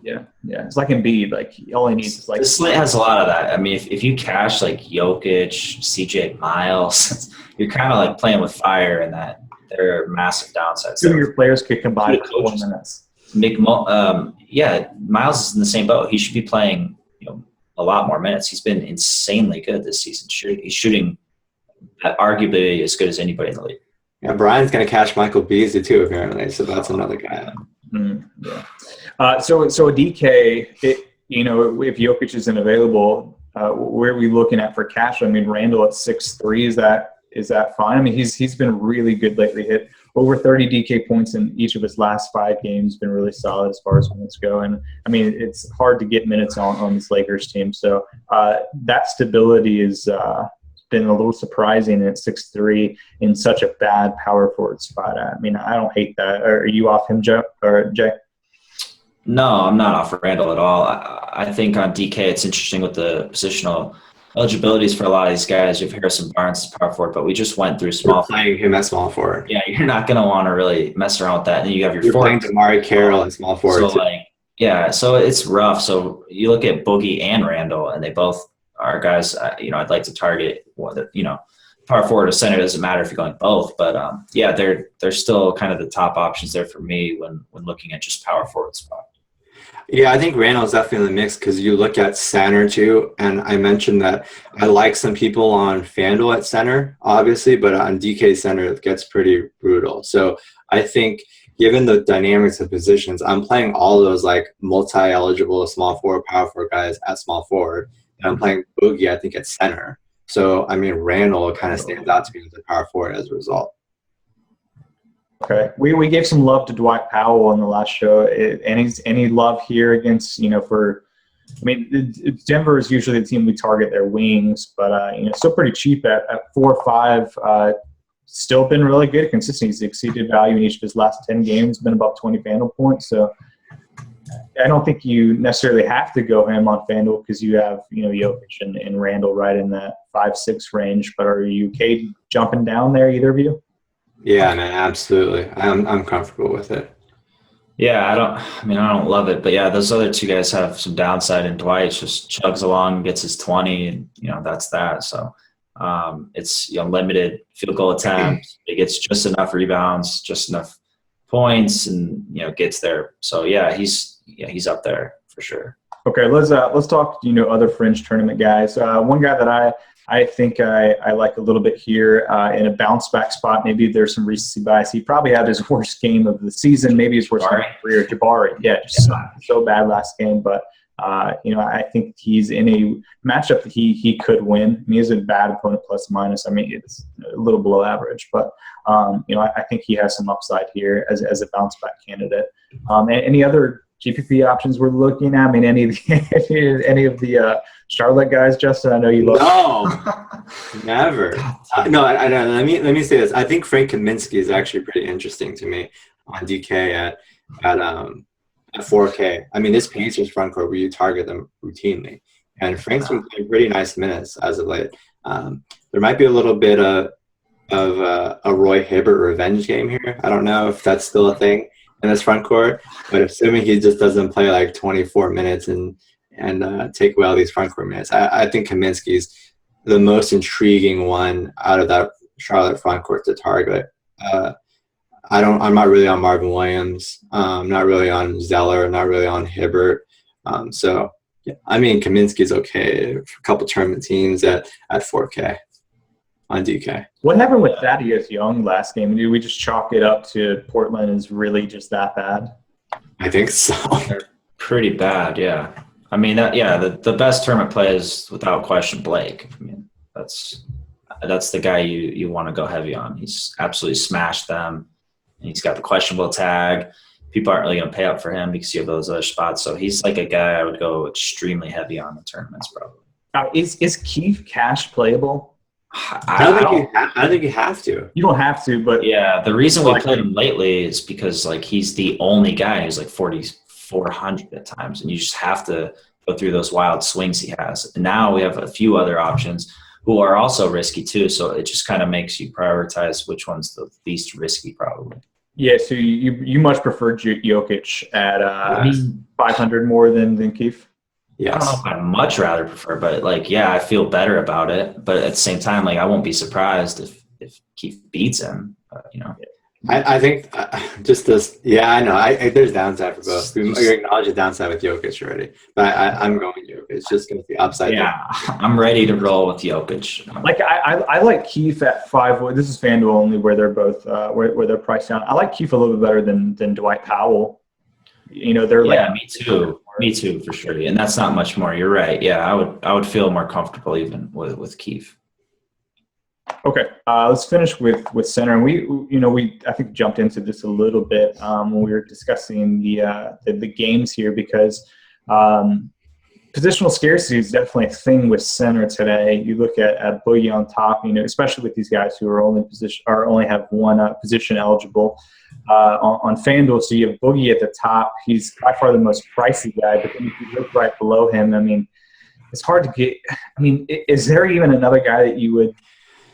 Yeah. It's like Embiid. Like all he needs is like. The slate has a lot of that. I mean, if you cash like Jokic, CJ Miles, you're kind of like playing with fire in that there are massive downsides. Some of your players could combine for 4 minutes. Miles is in the same boat. He should be playing, a lot more minutes. He's been insanely good this season. He's shooting arguably as good as anybody in the league. Yeah, Bryan's going to cash Michael Beasley too, apparently. So that's another guy. So a DK, if Jokic isn't available, where are we looking at for cash? I mean, Randall at 6'3", is that fine? I mean, he's been really good lately. Hit over 30 DK points in each of his last 5 games. Been really solid as far as minutes go. And I mean, it's hard to get minutes on this Lakers team. So that stability is been a little surprising at 6'3" in such a bad power forward spot. I mean, I don't hate that. Are you off him, Jay? No, I'm not off Randall at all. I think on DK it's interesting with the positional eligibilities for a lot of these guys. You have Harrison Barnes as power forward, but we just went through small. We're playing him as small forward. Yeah, you're not going to want to really mess around with that. And then you have you're playing Damari Carroll as small forward. So it's rough. So you look at Boogie and Randall, and they both are guys. I'd like to target. Power forward or center doesn't matter if you're going both, but they're still kind of the top options there for me when looking at just power forward spot. Yeah, I think Randall's definitely in the mix because you look at center too, and I mentioned that I like some people on FanDuel at center, obviously, but on DK center it gets pretty brutal. So I think given the dynamics of positions, I'm playing all those like multi-eligible small forward, power forward guys at small forward, and I'm playing Boogie, I think, at center. So, I mean, Randall kind of stands out to me as a power forward as a result. Okay. We gave some love to Dwight Powell on the last show. Any love here against, Denver is usually the team we target their wings, but, still pretty cheap at 4 or 5. Still been really good. Consistent. He's exceeded value in each of his last 10 games, been about 20 FanDuel points. So I don't think you necessarily have to go him on FanDuel because you have, Jokic and Randall right in that 5-6 range. But are you okay jumping down there, either of you? Yeah, man, absolutely. I'm comfortable with it. Yeah, I don't love it, but yeah, those other 2 guys have some downside, and Dwight just chugs along, gets his 20, and that's that. So it's limited field goal attempts. He gets just enough rebounds, just enough points, and gets there. So yeah, he's up there for sure. Okay, let's talk other fringe tournament guys. One guy that I think I like a little bit here in a bounce back spot. Maybe there's some recency bias. He probably had his worst game of the season, maybe his worst game of his career. Jabari, just so bad last game, but I think he's in a matchup that he could win. I mean, he's a bad opponent plus minus. I mean, it's a little below average, but I think he has some upside here as a bounce back candidate. Any other GPP options we're looking at? I mean, any of the Charlotte guys, Justin? I know you love. No, never. No, I know. Let me say this. I think Frank Kaminsky is actually pretty interesting to me on DK at 4K. I mean, this Pacers front court where you target them routinely, and Frank's been playing pretty nice minutes as of late. There might be a little bit of a Roy Hibbert revenge game here. I don't know if that's still a thing in this front court, but assuming he just doesn't play like 24 minutes and take away all these front court minutes, I think Kaminsky's the most intriguing one out of that Charlotte front court to target. I'm not really on Marvin Williams. Not really on Zeller. Not really on Hibbert. So yeah, I mean, Kaminsky's okay for a couple tournament teams at 4K on DK. What happened with Thaddeus Young last game? Did we just chalk it up to Portland is really just that bad? I think so. They're pretty bad, yeah. I mean, the best tournament play is without question Blake. I mean, that's the guy you want to go heavy on. He's absolutely smashed them. And he's got the questionable tag. People aren't really going to pay up for him because you have those other spots. So he's like a guy I would go extremely heavy on in tournaments probably. Is Keith Cash playable? I don't think you have to. You don't have to, but yeah, the reason we played him lately is because like he's the only guy who's like 4,400 at times, and you just have to go through those wild swings he has. And now we have a few other options who are also risky too, so it just kind of makes you prioritize which one's the least risky, probably. Yeah, so you much prefer Jokic at 500 more than Keith? Yes. I don't know if I'd much rather prefer, but like, yeah, I feel better about it. But at the same time, like, I won't be surprised if Keith beats him. I think just this. Yeah, I know. There's downside for both. We acknowledge the downside with Jokic already, but I'm going Jokic. It's just going to be upside. Yeah, I'm ready to roll with Jokic. Like I like Keith at 5. This is FanDuel only, where they're both where they're priced down. I like Keith a little bit better than Dwight Powell. They're me too for sure. And that's not much more. You're right. Yeah, I would feel more comfortable even with Keith. Okay, let's finish with center. And we I think jumped into this a little bit when we were discussing the games here, because positional scarcity is definitely a thing with center today. You look at Boogie on top, especially with these guys who are only have one position eligible on FanDuel. So you have Boogie at the top. He's by far the most pricey guy. But then if you look right below him, it's hard to get. Is there even another guy that you would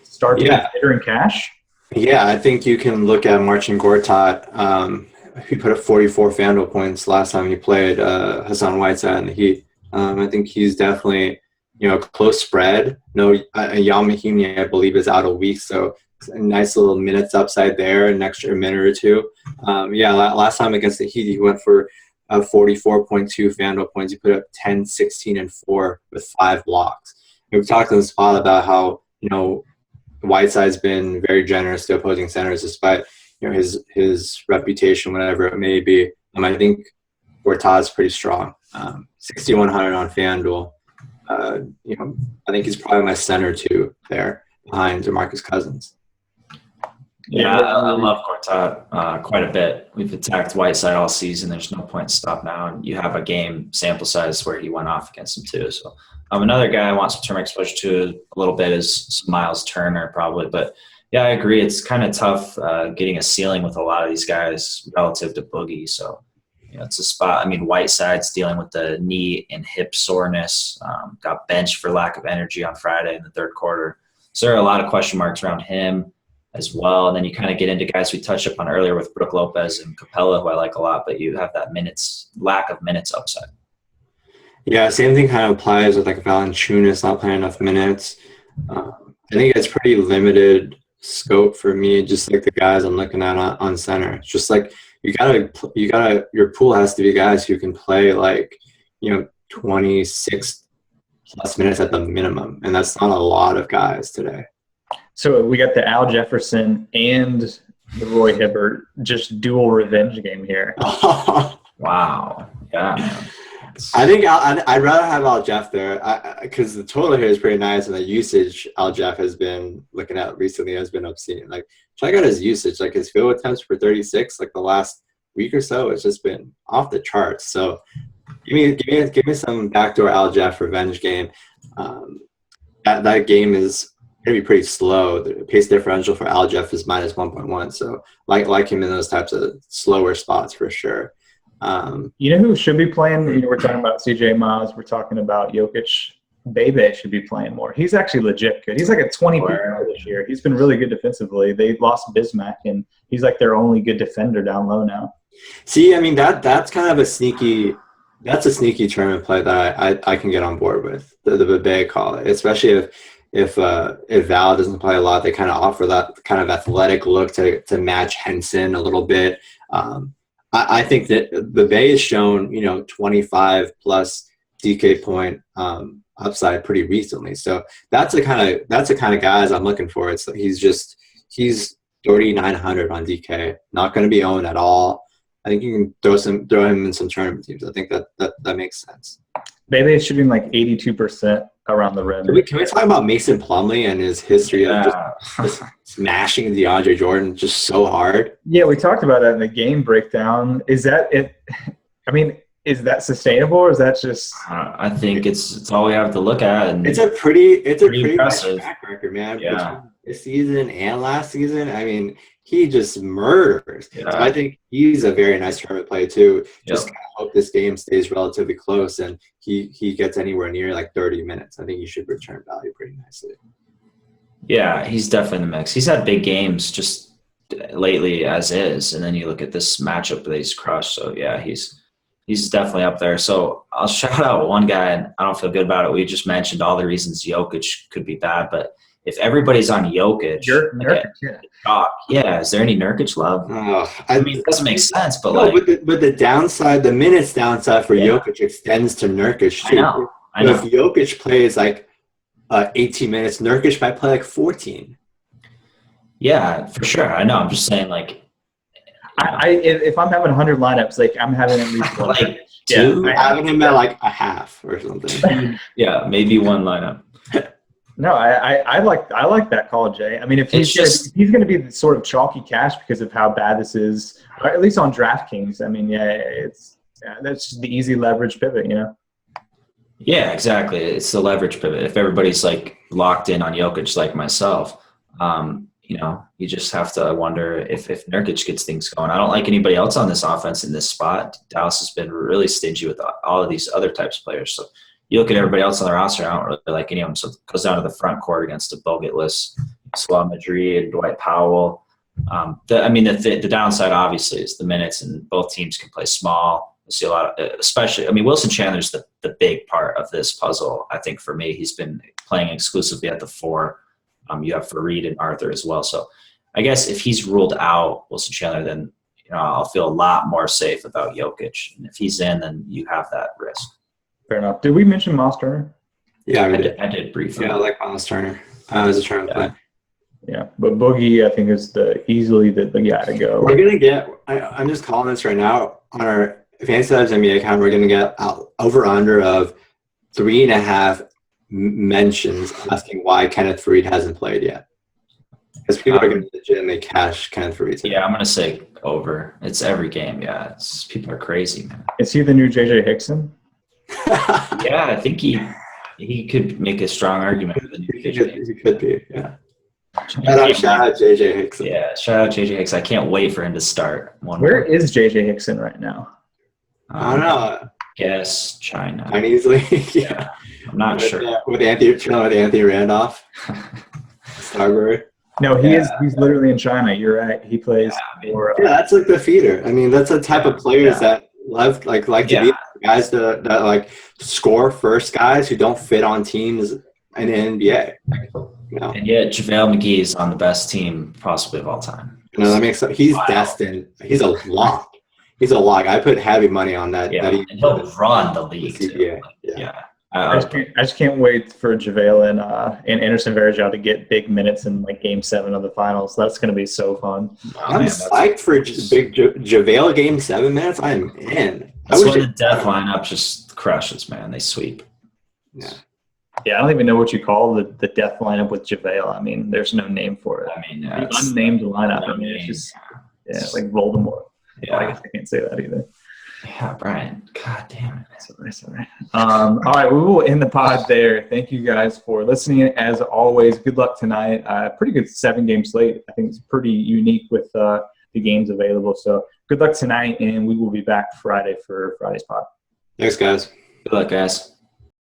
start to consider in cash? Yeah, I think you can look at Marcin Gortat. He put up 44 FanDuel points last time he played Hassan Whiteside in the Heat. I think he's definitely, close spread. No, Yam Mahimi, I believe, is out a week, so a nice little minutes upside there, an extra minute or two. Last time against the Heat, he went for 44.2 FanDuel points. He put up 10, 16, and 4 with 5 blocks. And we've talked in the spot about how, Whiteside's been very generous to opposing centers despite his reputation, whatever it may be. I think Gortat's pretty strong. 6,100 on FanDuel. I think he's probably my center too there behind DeMarcus Cousins. Yeah, I love Gortat quite a bit. We've attacked Whiteside all season. There's no point to stop now. And you have a game sample size where he went off against him too. So another guy I want some term exposure to a little bit is Miles Turner probably. But yeah, I agree. It's kind of tough getting a ceiling with a lot of these guys relative to Boogie. So it's a spot. Whiteside's dealing with the knee and hip soreness. Got benched for lack of energy on Friday in the third quarter. So there are a lot of question marks around him as well. And then you kind of get into guys we touched upon earlier with Brook Lopez and Capella, who I like a lot, but you have that lack of minutes upside. Yeah, same thing kind of applies with like Valanciunas not playing enough minutes. I think it's pretty limited scope for me, just like the guys I'm looking at on center. It's just like your pool has to be guys who can play 26 plus minutes at the minimum, and that's not a lot of guys today. So we got the Al Jefferson and the Roy Hibbert just dual revenge game here. Wow. Yeah. I think I'd rather have Al Jeff there because the total here is pretty nice, and the usage Al Jeff has been looking at recently has been obscene. Like, check out his usage, like his field attempts for 36, like the last week or so, it's just been off the charts. So give me some backdoor Al Jeff revenge game. That game is going to be pretty slow. The pace differential for Al Jeff is minus 1.1. So like him in those types of slower spots for sure. Who should be playing? We're talking about CJ Miles. We're talking about Jokic. Bebe should be playing more. He's actually legit good. He's like a 20 PPR this year. He's been really good defensively. They lost Bismack, and he's like their only good defender down low now. See, that's kind of a sneaky tournament play that I can get on board with. The Bebe call, especially if Val doesn't play a lot, they kind of offer that kind of athletic look to match Henson a little bit. I think that the Bay has shown, 25 plus DK point upside pretty recently. So that's the kind of guys I'm looking for. He's 3,900 on DK, not going to be owned at all. I think you can throw him in some tournament teams. I think that makes sense. Bebe is shooting like 82% around the rim. Can we talk about Mason Plumlee and his history of just smashing DeAndre Jordan just so hard? Yeah, we talked about that in the game breakdown. Is that it? is that sustainable, or is that just? I think it's all we have to look at, and It's a pretty nice impressive track record, man. Yeah. Between this season and last season, I mean, he just murders. Yeah. So I think he's a very nice tournament play too. Just Yep. kind of hope this game stays relatively close and he gets anywhere near like 30 minutes. I think he should return value pretty nicely. Yeah, he's definitely in the mix. He's had big games just lately as is, and then you look at this matchup that he's crushed. So yeah, he's definitely up there. So I'll shout out one guy, and I don't feel good about it. We just mentioned all the reasons Jokic could be bad, but if everybody's on Jokic, is there any Nurkic love? I mean, it doesn't make sense, but but the downside, the minutes downside for Jokic extends to Nurkic too. I know. If Jokic plays like 18 minutes, Nurkic might play like 14. Yeah, for sure. I know. I'm just saying, like, if I'm having 100 lineups, like I'm having at least one. like two. I'm having him at like a half or something. Yeah, maybe one lineup. No, I like that call, Jay. I mean, if he's going to be the sort of chalky cash because of how bad this is, or at least on DraftKings. I mean, that's just the easy leverage pivot, you know. Yeah, exactly. It's the leverage pivot. If everybody's like locked in on Jokic, like myself, you just have to wonder if Nurkic gets things going. I don't like anybody else on this offense in this spot. Dallas has been really stingy with all of these other types of players. So you look at everybody else on the roster, I don't really like any of them. So it goes down to the front court against a Bogut-less Swab Madrid, Dwight Powell. The downside obviously is the minutes, and both teams can play small. We'll see a lot of, especially, Wilson Chandler's the big part of this puzzle. I think for me, he's been playing exclusively at the 4. You have Fareed and Arthur as well. So I guess if he's ruled out, Wilson Chandler, then I'll feel a lot more safe about Jokic. And if he's in, then you have that risk. Fair enough. Did we mention Miles Turner? Yeah, I did briefly. Yeah, I like Miles Turner as a tournament play. Yeah, but Boogie, I think, is easily the guy to go. We're going to get – I'm just calling this right now. On our FantasyLabs NBA account, we're going to get over-under of 3.5 mentions asking why Kenneth Faried hasn't played yet. Because people are going to legitimately cash Kenneth Faried. Yeah, I'm going to say over. It's every game. Yeah, people are crazy, man. Is he the new J.J. Hickson? Yeah, I think he could make a strong argument for the new J.J. He could be, yeah. Shout out J.J. Hickson. Yeah, shout out J.J. Hickson. I can't wait for him to start. Where is J.J. Hickson right now? I don't know. Guess China. Chinese league, yeah. I'm not sure. With Anthony Randolph. Starbury. No, he's literally in China. You're right. He plays for. That's like the feeder. That's the type of players that like to be guys that like score first guys who don't fit on teams in the NBA. And yet JaVale McGee is on the best team possibly of all time. That makes sense. He's destined. He's a lock. He's a lock. I put heavy money on that. Yeah, and he'll run the league too. Yeah. I just can't wait for JaVale and Anderson Varejao to get big minutes in like Game 7 of the finals. That's going to be so fun. I'm psyched for big JaVale Game 7 minutes. I'm in. That's when the death lineup just crushes, man. They sweep. Yeah. Yeah, I don't even know what you call the death lineup with JaVale. There's no name for it. The unnamed lineup. It's just like Voldemort. Yeah. I guess I can't say that either. Yeah, Bryan. God damn it. Sorry. All right, we will end the pod there. Thank you guys for listening. As always, good luck tonight. Pretty good 7-game slate. I think it's pretty unique with the games available. So good luck tonight, and we will be back Friday for Friday's pod. Thanks, guys. Good luck, guys.